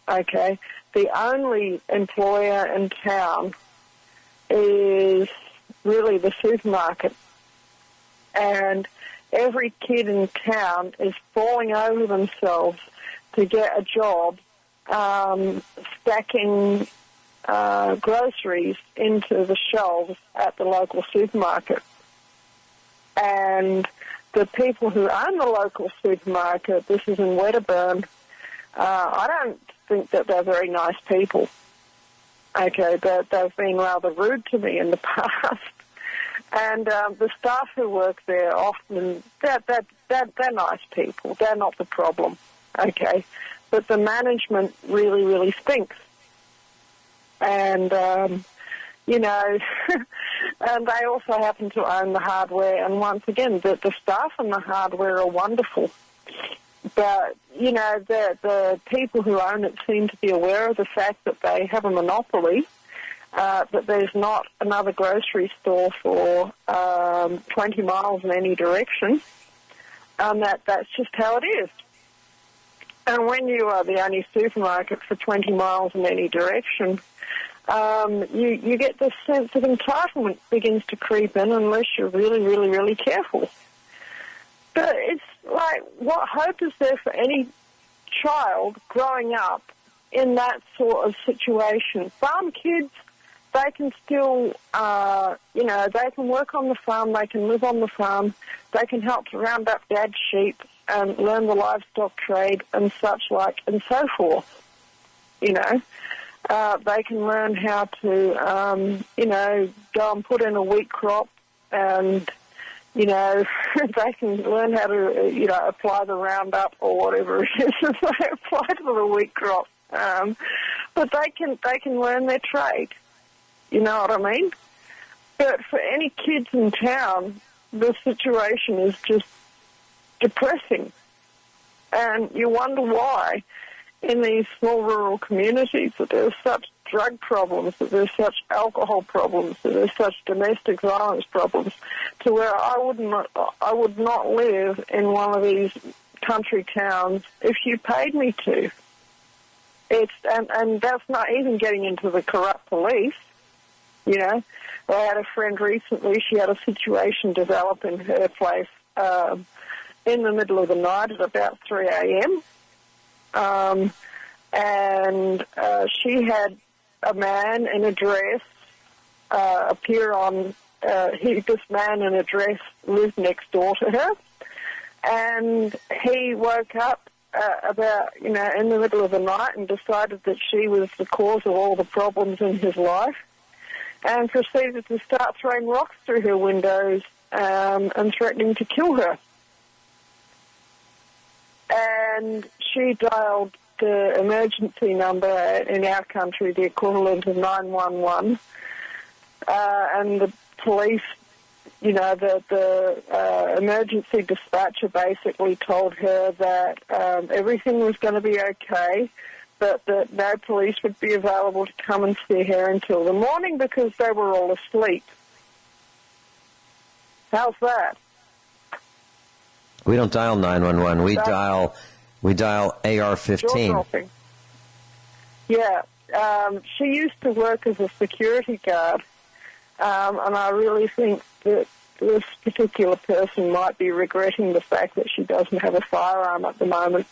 okay? The only employer in town is really the supermarket. And every kid in town is falling over themselves to get a job stacking groceries into the shelves at the local supermarket. And the people who own the local supermarket, this is in Wedderburn, I don't think that they're very nice people. Okay, they've been rather rude to me in the past. And the staff who work there often, they're nice people. They're not the problem. Okay, but the management really, really stinks. And, you know, and they also happen to own the hardware. And once again, the staff and the hardware are wonderful. But, you know, the people who own it seem to be aware of the fact that they have a monopoly, that there's not another grocery store for 20 miles in any direction, and that's just how it is. And when you are the only supermarket for 20 miles in any direction, you get this sense of entitlement begins to creep in unless you're really, really, really careful. But it's like, what hope is there for any child growing up in that sort of situation? Farm kids, they can still, you know, they can work on the farm, they can live on the farm, they can help to round up dad's sheep and learn the livestock trade and such like and so forth, you know. They can learn how to, you know, go and put in a wheat crop and, you know, they can learn how to, you know, apply the Roundup or whatever it is that they apply to the wheat crop. But they can learn their trade. You know what I mean? But for any kids in town, the situation is just depressing. And you wonder why in these small rural communities that there's such drug problems, that there's such alcohol problems, that there's such domestic violence problems, to where I would not live in one of these country towns if you paid me to. And that's not even getting into the corrupt police. You know, I had a friend recently, she had a situation develop in her place in the middle of the night at about 3 a.m. And she had a man in a dress appear on, this man in a dress lived next door to her, and he woke up about, you know, in the middle of the night and decided that she was the cause of all the problems in his life, and proceeded to start throwing rocks through her windows and threatening to kill her. And she dialed the emergency number in our country, the equivalent of 911, and the police, you know, the emergency dispatcher basically told her that everything was going to be okay, but that no police would be available to come and see her until the morning because they were all asleep. How's that? We don't dial 911. We dial AR-15. Yeah. She used to work as a security guard, and I really think that this particular person might be regretting the fact that she doesn't have a firearm at the moment,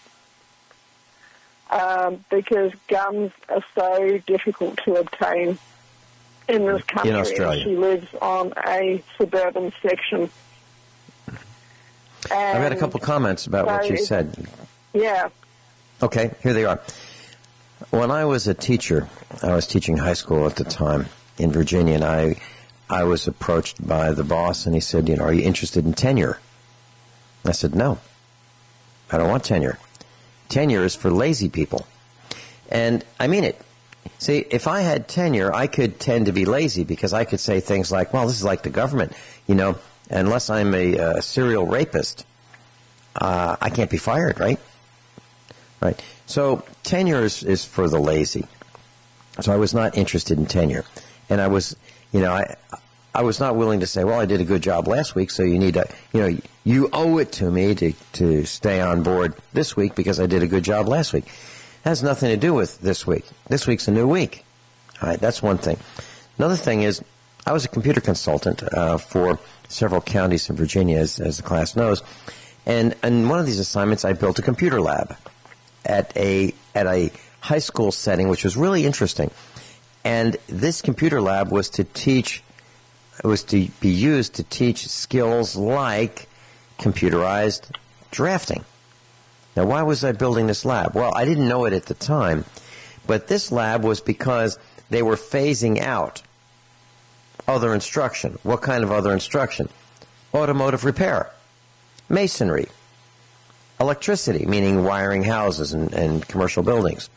because guns are so difficult to obtain in this country. In Australia. She lives on a suburban section. I've got a couple comments about what you said. Yeah. Okay, here they are. When I was a teacher, I was teaching high school at the time in Virginia, and I was approached by the boss, and he said, you know, are you interested in tenure? I said, no, I don't want tenure. Tenure is for lazy people. And I mean it. See, if I had tenure, I could tend to be lazy because I could say things like, well, this is like the government, you know, unless I'm a serial rapist, I can't be fired, right? Right. So tenure is for the lazy. So I was not interested in tenure. And I was, you know, I was not willing to say, well, I did a good job last week, so you need to, you know, you owe it to me to stay on board this week because I did a good job last week. It has nothing to do with this week. This week's a new week. All right, that's one thing. Another thing is I was a computer consultant for several counties in Virginia, as the class knows. And in one of these assignments, I built a computer lab at a high school setting, which was really interesting. And this computer lab was to be used to teach skills like computerized drafting. Now, why was I building this lab? Well, I didn't know it at the time, but this lab was because they were phasing out other instruction. What kind of other instruction? Automotive repair, masonry, electricity, meaning wiring houses and commercial buildings,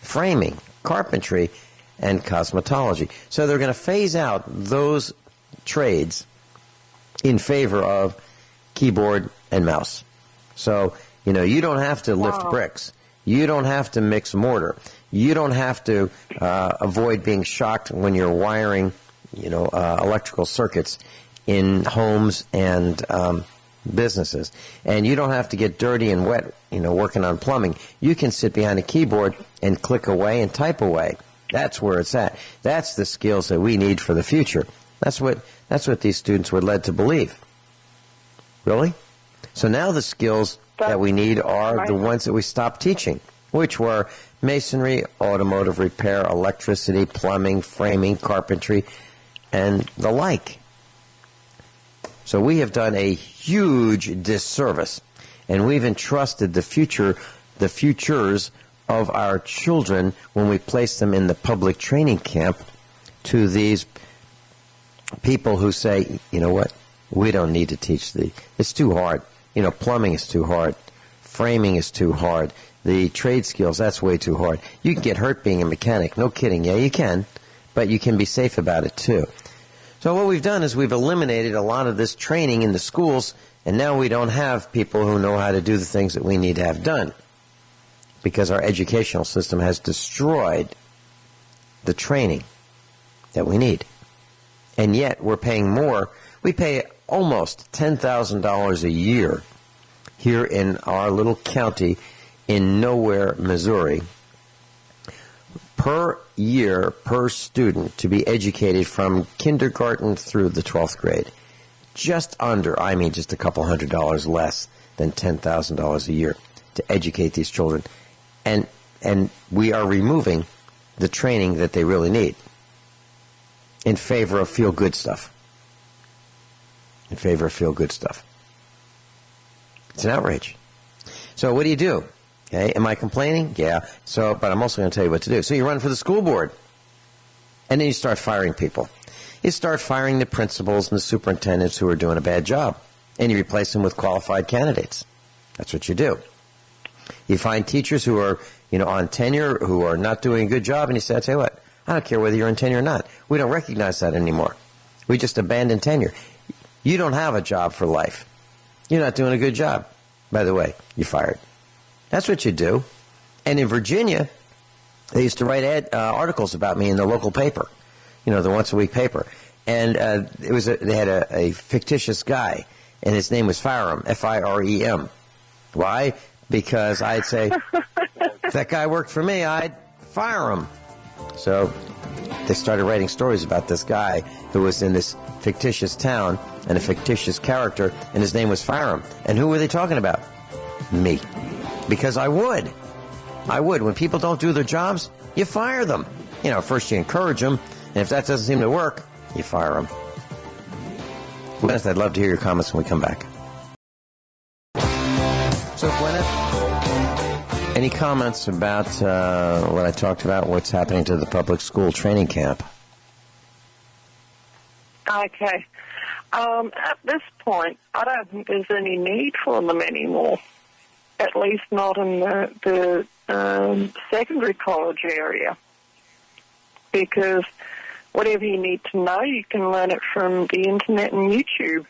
framing, carpentry, and cosmetology. So they're going to phase out those trades in favor of keyboard and mouse. So, you don't have to lift bricks. You don't have to mix mortar. You don't have to avoid being shocked when you're wiring, electrical circuits in homes and businesses. And you don't have to get dirty and wet, working on plumbing. You can sit behind a keyboard and click away and type away. That's where it's at. That's the skills that we need for the future. That's what these students were led to believe. Really? So now the skills that we need are the ones that we stopped teaching, which were masonry, automotive repair, electricity, plumbing, framing, carpentry, and the like. So we have done a huge disservice, and we've entrusted the futures of our children when we place them in the public training camp to these people who say, you know what, we don't need to teach it's too hard. Plumbing is too hard. Framing is too hard. The trade skills, that's way too hard. You can get hurt being a mechanic. No kidding. Yeah, you can. But you can be safe about it, too. So what we've done is we've eliminated a lot of this training in the schools, and now we don't have people who know how to do the things that we need to have done because our educational system has destroyed the training that we need. And yet we're paying more. We pay almost $10,000 a year here in our little county in Nowhere, Missouri, per year per student to be educated from kindergarten through the 12th grade. Just a couple $100 less than $10,000 a year to educate these children. And we are removing the training that they really need in favor of feel-good stuff. It's an outrage. So what do? Okay, am I complaining? Yeah. But I'm also going to tell you what to do. So you run for the school board, and then you start firing people. You start firing the principals and the superintendents who are doing a bad job, and you replace them with qualified candidates. That's what you do. You find teachers who are, on tenure who are not doing a good job, and you say, I'll tell you what, I don't care whether you're on tenure or not. We don't recognize that anymore. We just abandon tenure. You don't have a job for life. You're not doing a good job. By the way, you're fired. That's what you do. And in Virginia, they used to write articles about me in the local paper, the once-a-week paper. And they had a fictitious guy, and his name was Firem, F-I-R-E-M. Why? Because I'd say, if that guy worked for me, I'd fire him. So they started writing stories about this guy who was in this fictitious town and a fictitious character, and his name was Firem. And who were they talking about? Me. Because I would. When people don't do their jobs, you fire them. First you encourage them, and if that doesn't seem to work, you fire them. Gwyneth, I'd love to hear your comments when we come back. So, Gwyneth, any comments about what I talked about, what's happening to the public school training camp? Okay. At this point, I don't think there's any need for them anymore, at least not in the secondary college area, because whatever you need to know, you can learn it from the internet and YouTube,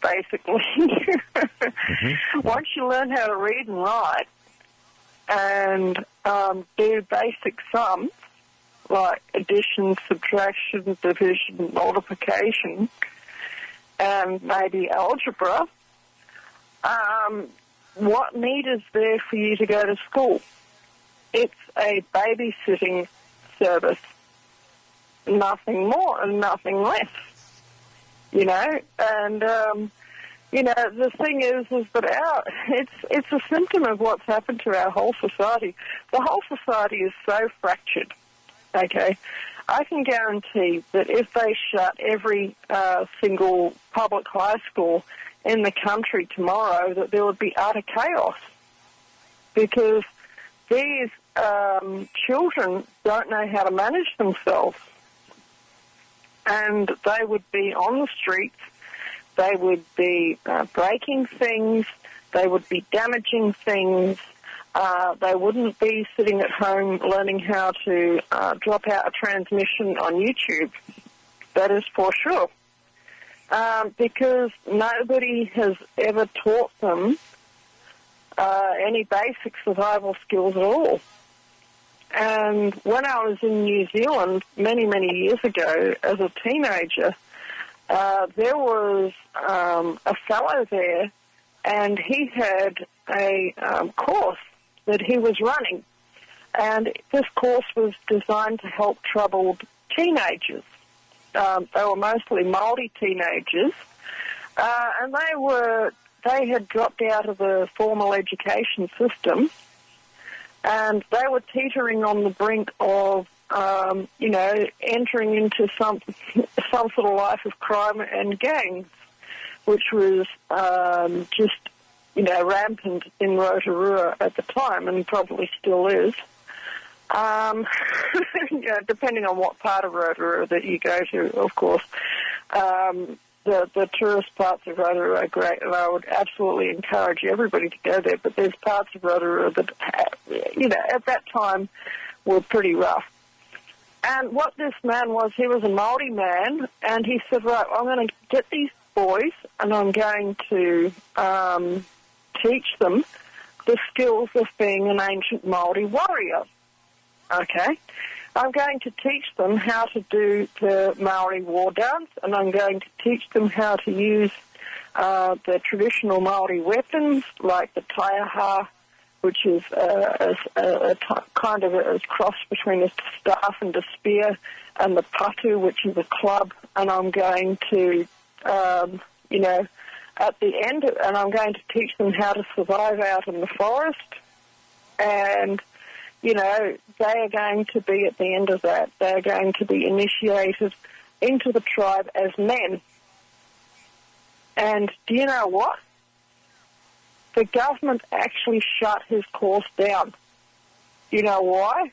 basically. Mm-hmm. Once you learn how to read and write and do basic sums, like addition, subtraction, division, multiplication, and maybe algebra, what need is there for you to go to school? It's a babysitting service. Nothing more and nothing less. And the thing is that it's a symptom of what's happened to our whole society. The whole society is so fractured. Okay, I can guarantee that if they shut every single public high school in the country tomorrow, that there would be utter chaos, because these children don't know how to manage themselves, and they would be on the streets, they would be breaking things, they would be damaging things, They wouldn't be sitting at home learning how to drop out a transmission on YouTube. That is for sure. Because nobody has ever taught them any basic survival skills at all. And when I was in New Zealand many, many years ago as a teenager, there was a fellow there, and he had a course that he was running. And this course was designed to help troubled teenagers. They were mostly Māori teenagers, and they had dropped out of the formal education system, and they were teetering on the brink of, entering into some sort of life of crime and gangs, which was rampant in Rotorua at the time, and probably still is. Depending on what part of Rotorua that you go to, of course. The tourist parts of Rotorua are great, and I would absolutely encourage everybody to go there, but there's parts of Rotorua that, at that time were pretty rough. And what this man was, he was a Māori man, and he said, right, I'm going to get these boys, and I'm going to teach them the skills of being an ancient Māori warrior. Okay, I'm going to teach them how to do the Maori war dance, and I'm going to teach them how to use the traditional Maori weapons like the taiaha, which is kind of a cross between a staff and a spear, and the patu, which is a club. And I'm going to, at the end, and I'm going to teach them how to survive out in the forest, and they are going to be, at the end of that, they are going to be initiated into the tribe as men. And do you know what? The government actually shut his course down. You know why?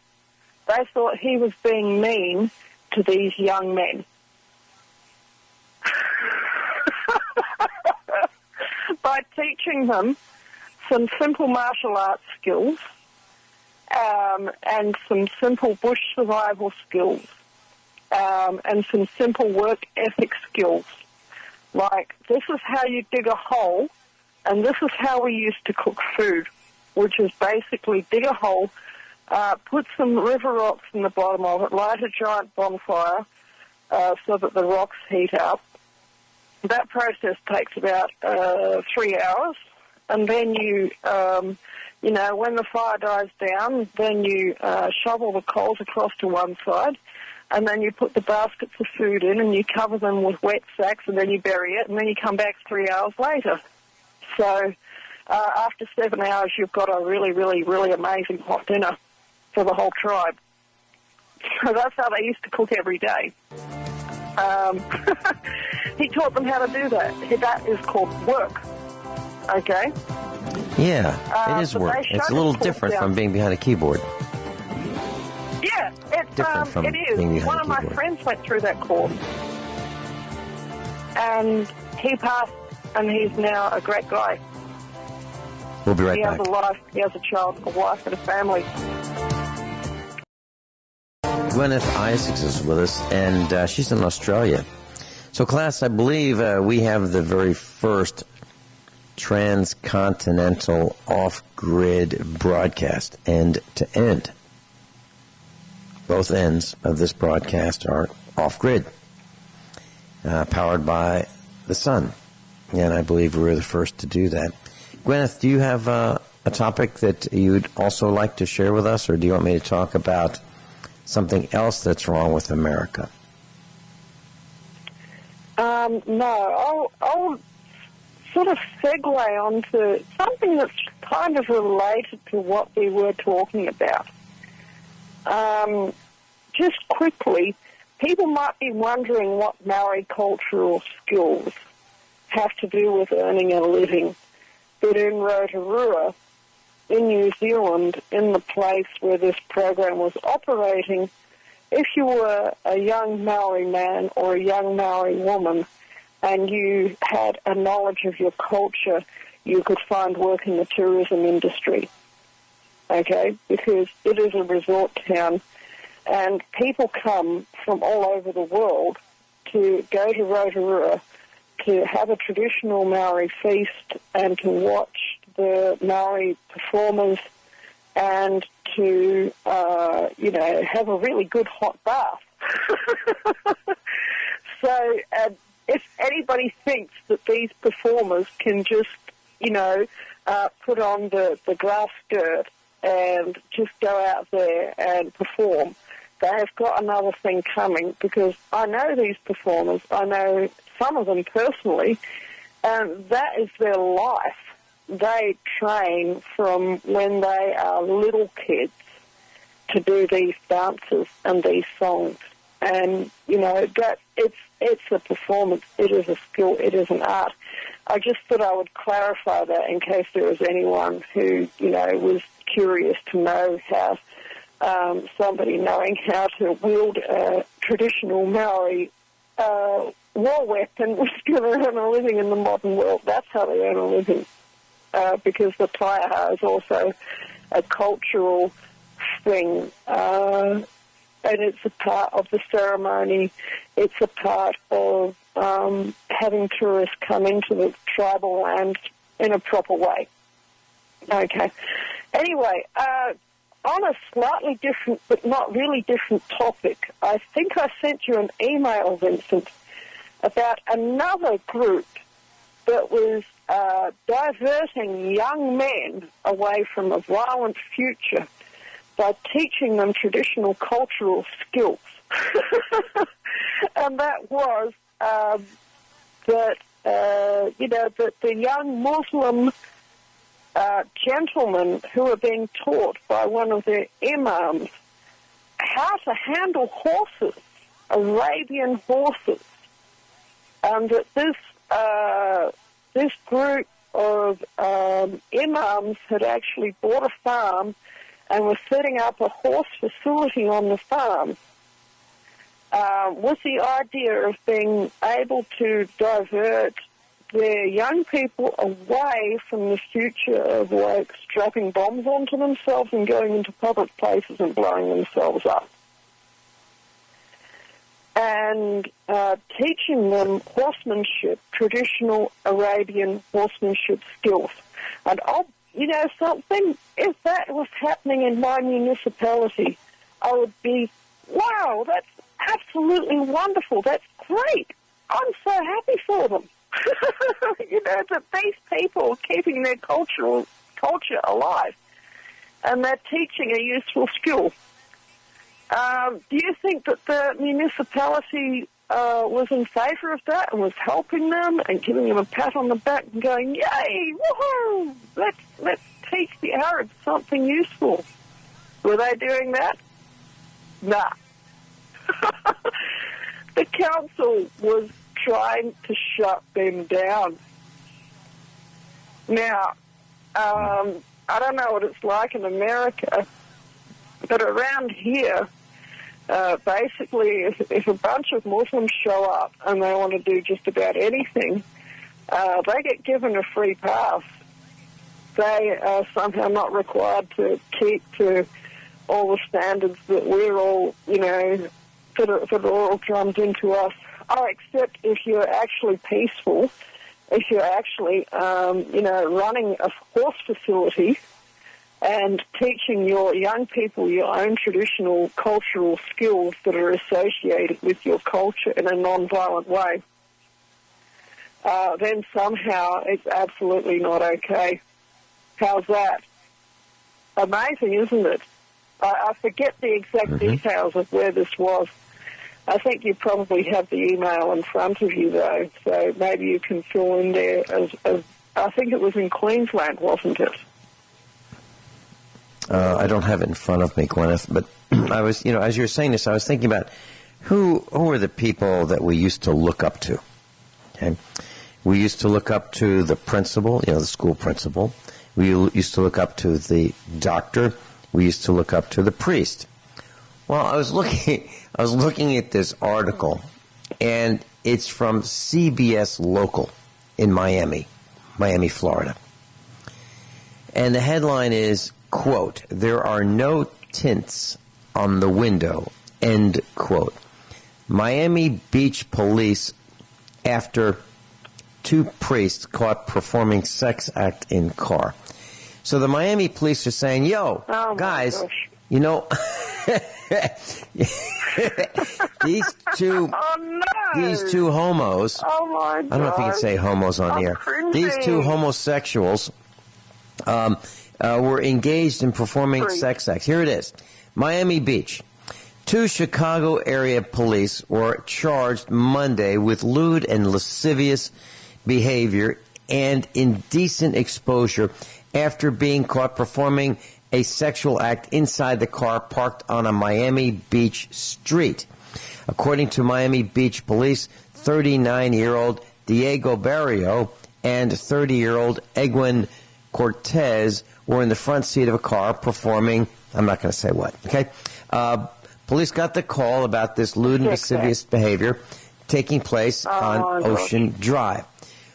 They thought he was being mean to these young men. By teaching them some simple martial arts skills, and some simple bush survival skills, and some simple work ethic skills. Like, this is how you dig a hole, and this is how we used to cook food, which is basically dig a hole, put some river rocks in the bottom of it, light a giant bonfire so that the rocks heat up. That process takes about 3 hours, and then you... when the fire dies down, then you shovel the coals across to one side, and then you put the baskets of food in, and you cover them with wet sacks, and then you bury it, and then you come back 3 hours later. So after 7 hours, you've got a really, really, really amazing hot dinner for the whole tribe. So that's how they used to cook every day. He taught them how to do that. That is called work. Okay? Yeah, it is work. It's a little different from being behind a keyboard. Yeah, it's it is. One of my friends went through that course, and he passed, and he's now a great guy. We'll be right back. He has a life, he has a child, a wife, and a family. Guineith Isaacs is with us, and she's in Australia. So, class, I believe we have the very first transcontinental off-grid broadcast, end to end. Both ends of this broadcast are off-grid, powered by the sun, and I believe we're the first to do that. Guineith, do you have a topic that you'd also like to share with us, or do you want me to talk about something else that's wrong with America? No, I'll sort of segue onto something that's kind of related to what we were talking about. Just quickly, people might be wondering what Maori cultural skills have to do with earning a living. But in Rotorua, in New Zealand, in the place where this program was operating, if you were a young Maori man or a young Maori woman and you had a knowledge of your culture, you could find work in the tourism industry. okay, because it is a resort town, and people come from all over the world to go to Rotorua to have a traditional Maori feast and to watch the Maori performers and to, have a really good hot bath. So if anybody thinks that these performers can just, put on the grass skirt and just go out there and perform, they have got another thing coming, because I know these performers. I know some of them personally, and that is their life. They train from when they are little kids to do these dances and these songs. And, that it's a performance. It is a skill. It is an art. I just thought I would clarify that in case there was anyone who, was curious to know how somebody knowing how to wield a traditional Maori war weapon was going to earn a living in the modern world. That's how they earn a living, because the taiaha is also a cultural thing, and it's a part of the ceremony. It's a part of having tourists come into the tribal land in a proper way. Okay. Anyway, on a slightly different, but not really different topic, I think I sent you an email, Vincent, about another group that was diverting young men away from a violent future by teaching them traditional cultural skills. And that was that the young Muslim gentlemen who are being taught by one of their imams how to handle horses, Arabian horses, and that this group of imams had actually bought a farm and were setting up a horse facility on the farm with the idea of being able to divert their young people away from the future of, strapping bombs onto themselves and going into public places and blowing themselves up. And teaching them horsemanship, traditional Arabian horsemanship skills. And something, if that was happening in my municipality, I would be, wow, that's absolutely wonderful. That's great. I'm so happy for them. That these people are keeping their culture alive, and they're teaching a useful skill. Do you think that the municipality was in favour of that and was helping them and giving them a pat on the back and going, yay, woohoo, let's teach the Arabs something useful? Were they doing that? Nah. The council was trying to shut them down. Now, I don't know what it's like in America, but around here, basically, if a bunch of Muslims show up and they want to do just about anything, they get given a free pass. They are somehow not required to keep to all the standards that we're all, that are all drummed into us. Oh, except if you're actually peaceful, if you're actually, running a horse facility and teaching your young people your own traditional cultural skills that are associated with your culture in a non-violent way, then somehow it's absolutely not okay. How's that? Amazing, isn't it? I forget the exact details of where this was. I think you probably have the email in front of you, though, so maybe you can fill in there. As I think it was in Queensland, wasn't it? I don't have it in front of me, Guineith, but I was, as you were saying this, I was thinking about who are the people that we used to look up to. Okay, we used to look up to the principal, the school principal. We used to look up to the doctor. We used to look up to the priest. Well, I was looking at this article, and it's from CBS Local in Miami, Florida. And the headline is, quote, there are no tints on the window, end quote. Miami Beach police after two priests caught performing sex act in car. So the Miami police are saying, yo, guys, you know, these two homos, I don't know if you can say homos on the air. These two homosexuals were engaged in performing sex acts. Here it is. Miami Beach. Two Chicago area police were charged Monday with lewd and lascivious behavior and indecent exposure after being caught performing a sexual act inside the car parked on a Miami Beach street. According to Miami Beach police, 39-year-old Diego Barrio and 30-year-old Egwin Cortez were in the front seat of a car performing, I'm not going to say what, okay? Police got the call about this lewd and lascivious behavior taking place on Ocean Drive.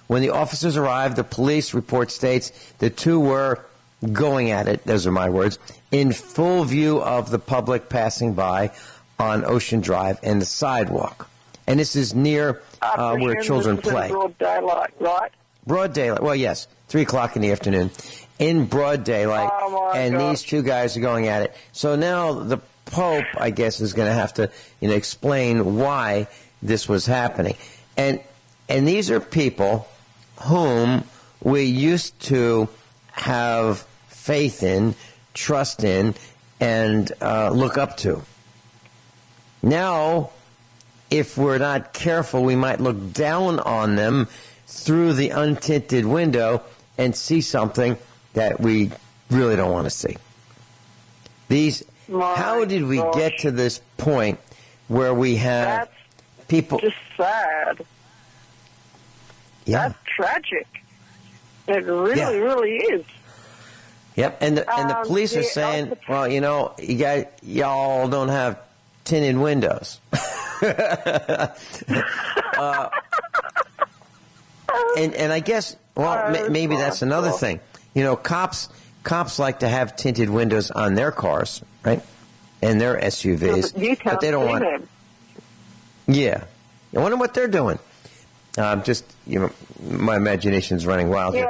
When the officers arrived, the police report states the two were going at it, those are my words, in full view of the public passing by on Ocean Drive and the sidewalk. And this is near where children play. Broad daylight, right? Broad daylight. Well, yes, 3 o'clock in the afternoon. In broad daylight. And these two guys are going at it. So now the Pope, I guess, is going to have to, explain why this was happening. And these are people whom we used to have faith in, trust in, and look up to. Now, if we're not careful, we might look down on them through the untinted window and see something that we really don't want to see. How did we get to this point where we have people... just sad. Yeah. That's tragic. It really, really is. Yep, and the police are saying, well, y'all don't have tinted windows. And I guess, maybe that's another thing. Cops like to have tinted windows on their cars, right? And their SUVs. But they don't want them. Yeah. I wonder what they're doing. My imagination's running wild here.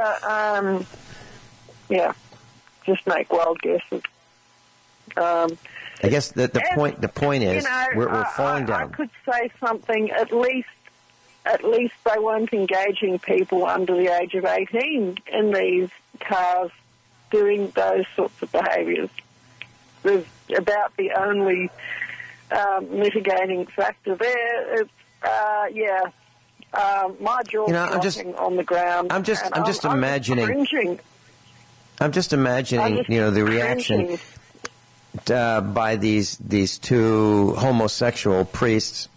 Yeah. Just make wild guesses. I guess the point is we're falling down. I could say something. At least they weren't engaging people under the age of 18 in these cars doing those sorts of behaviours. There's about the only mitigating factor there. It's my jaw's dropping on the ground. I'm just imagining. Cringing. I'm just imagining, the reaction by these two homosexual priests.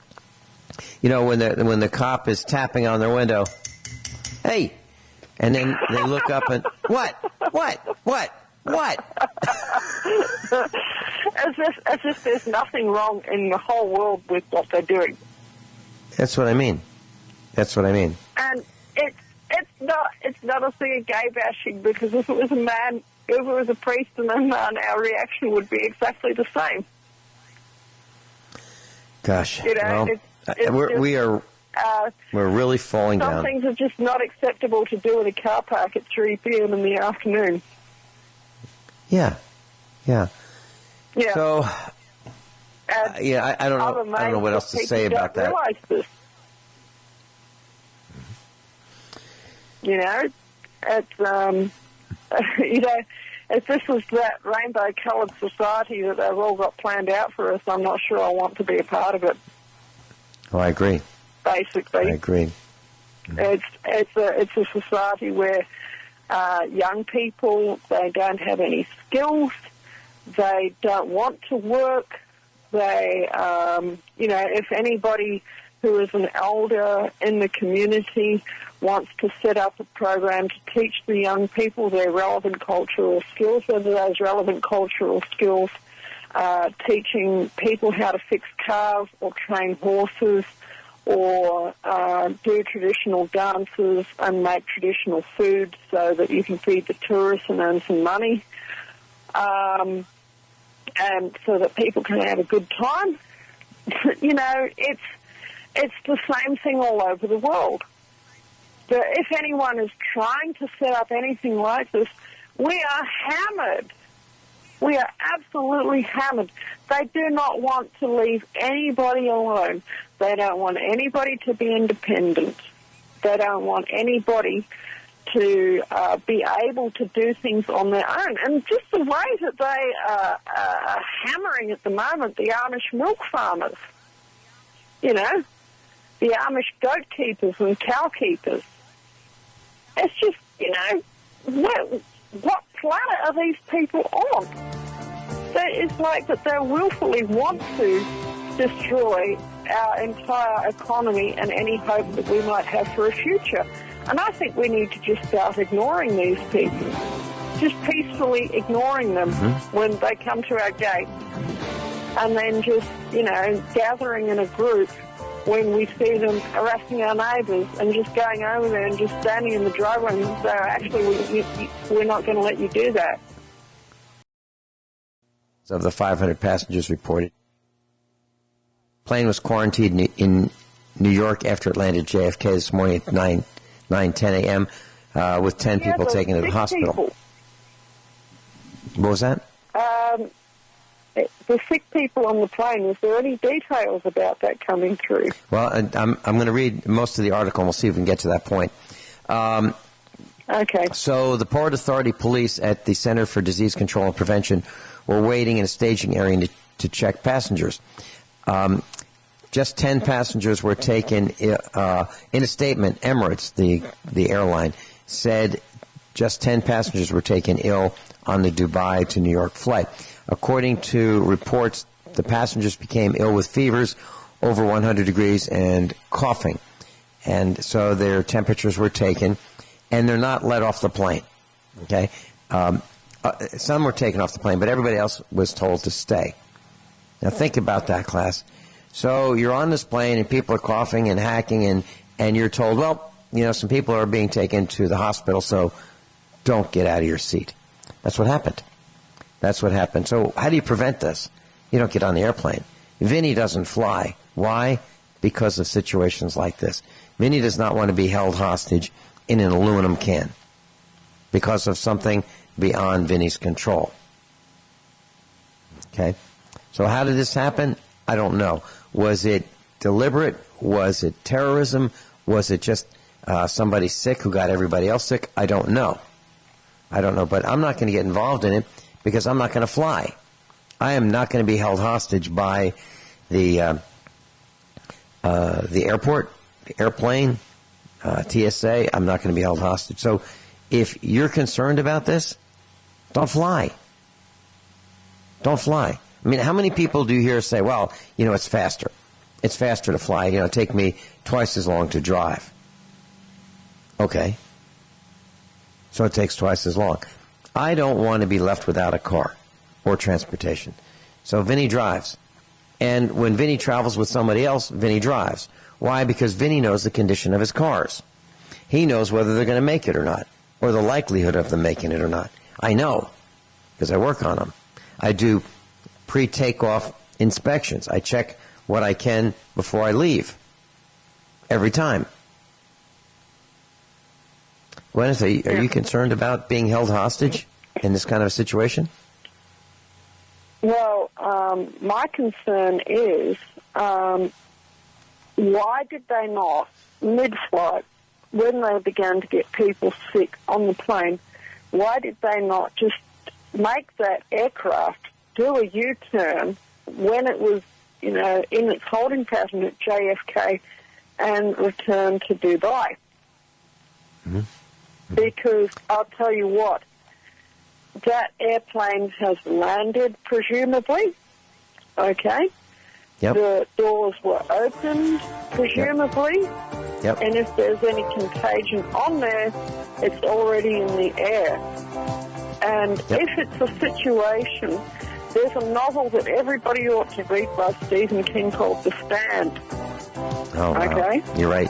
When the cop is tapping on their window, hey, and then they look up and what? As if there's nothing wrong in the whole world with what they're doing. That's what I mean. And it's not a thing of gay bashing, because if it was a priest and a nun, our reaction would be exactly the same. Gosh, we're really falling down. Some things are just not acceptable to do in a car park at 3 p.m. in the afternoon. Yeah. So, I don't know what else to say about that. This. It's if this was that rainbow-coloured society that they've all got planned out for us, I'm not sure I want to be a part of it. Oh, I agree. Basically, I agree. It's a society where young people, they don't have any skills, they don't want to work. They, if anybody who is an elder in the community wants to set up a program to teach the young people their relevant cultural skills, whether those relevant cultural skills teaching people how to fix cars or train horses or do traditional dances and make traditional food so that you can feed the tourists and earn some money, and so that people can have a good time. You know, it's the same thing all over the world. But if anyone is trying to set up anything like this, we are hammered. We are absolutely hammered. They do not want to leave anybody alone. They don't want anybody to be independent. They don't want anybody to be able to do things on their own. And just the way that they are hammering at the moment the Amish milk farmers, you know, the Amish goat keepers and cow keepers. It's just, you know, what planet are these people on? It's like that they willfully want to destroy our entire economy and any hope that we might have for a future. And I think we need to just start ignoring these people, just peacefully ignoring them when they come to our gate, and then just, you know, gathering in a group when we see them harassing our neighbours and just going over there and just standing in the driveway and say, actually, we're not going to let you do that. Of the 500 passengers reported. Plane was quarantined in New York after it landed JFK this morning at 9:10 a.m. With 10 people taken to the hospital. People. What was that? The sick people on the plane, is there any details about that coming through? Well, I'm going to read most of the article, and we'll see if we can get to that point. Okay. So the Port Authority police at the Center for Disease Control and Prevention were waiting in a staging area to check passengers. Just 10 passengers were taken. In a statement, Emirates, the airline, said just 10 passengers were taken ill on the Dubai to New York flight. According to reports, the passengers became ill with fevers over 100 degrees and coughing. And so their temperatures were taken, and they're not let off the plane. Okay? Some were taken off the plane, but everybody else was told to stay. Now think about that, class. So you're on this plane, and people are coughing and hacking, and you're told, well, you know, some people are being taken to the hospital, so don't get out of your seat. That's what happened. That's what happened. So how do you prevent this? You don't get on the airplane. Vinny doesn't fly. Why? Because of situations like this. Vinny does not want to be held hostage in an aluminum can because of something beyond Vinny's control. Okay? So how did this happen? I don't know. Was it deliberate? Was it terrorism? Was it just somebody sick who got everybody else sick? I don't know. I don't know, but I'm not going to get involved in it because I'm not going to fly. I am not going to be held hostage by the airport, the airplane, TSA. I'm not going to be held hostage. So if you're concerned about this, don't fly. Don't fly. I mean, how many people do you hear say, well, you know, it's faster. It's faster to fly. You know, it take me twice as long to drive. Okay. So it takes twice as long. I don't want to be left without a car or transportation. So Vinny drives. And when Vinny travels with somebody else, Vinny drives. Why? Because Vinny knows the condition of his cars. He knows whether they're going to make it or not, or the likelihood of them making it or not. I know, because I work on them. I do pre-takeoff inspections. I check what I can before I leave. Every time. Guineith, are you concerned about being held hostage in this kind of a situation? Well, my concern is, why did they not, mid-flight, when they began to get people sick on the plane, why did they not just make that aircraft do a U-turn when it was, you know, in its holding pattern at JFK and return to Dubai? Mm-hmm. Because I'll tell you what, that airplane has landed, presumably, okay? Yep. The doors were opened, presumably. Yep. And if there's any contagion on there, it's already in the air. And if it's a situation, there's a novel that everybody ought to read by Stephen King called The Stand. Oh, wow. Okay? You're right.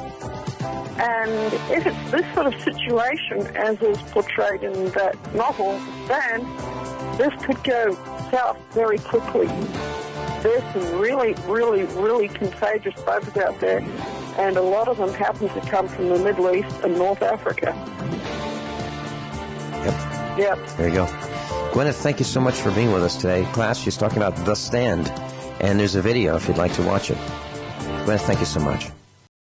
And if it's this sort of situation, as is portrayed in that novel, then this could go south very quickly. There's some really, really, really contagious bugs out there, and a lot of them happen to come from the Middle East and North Africa. Yep. There you go. Guineith, thank you so much for being with us today. Class, she's talking about The Stand, and there's a video if you'd like to watch it. Guineith, thank you so much.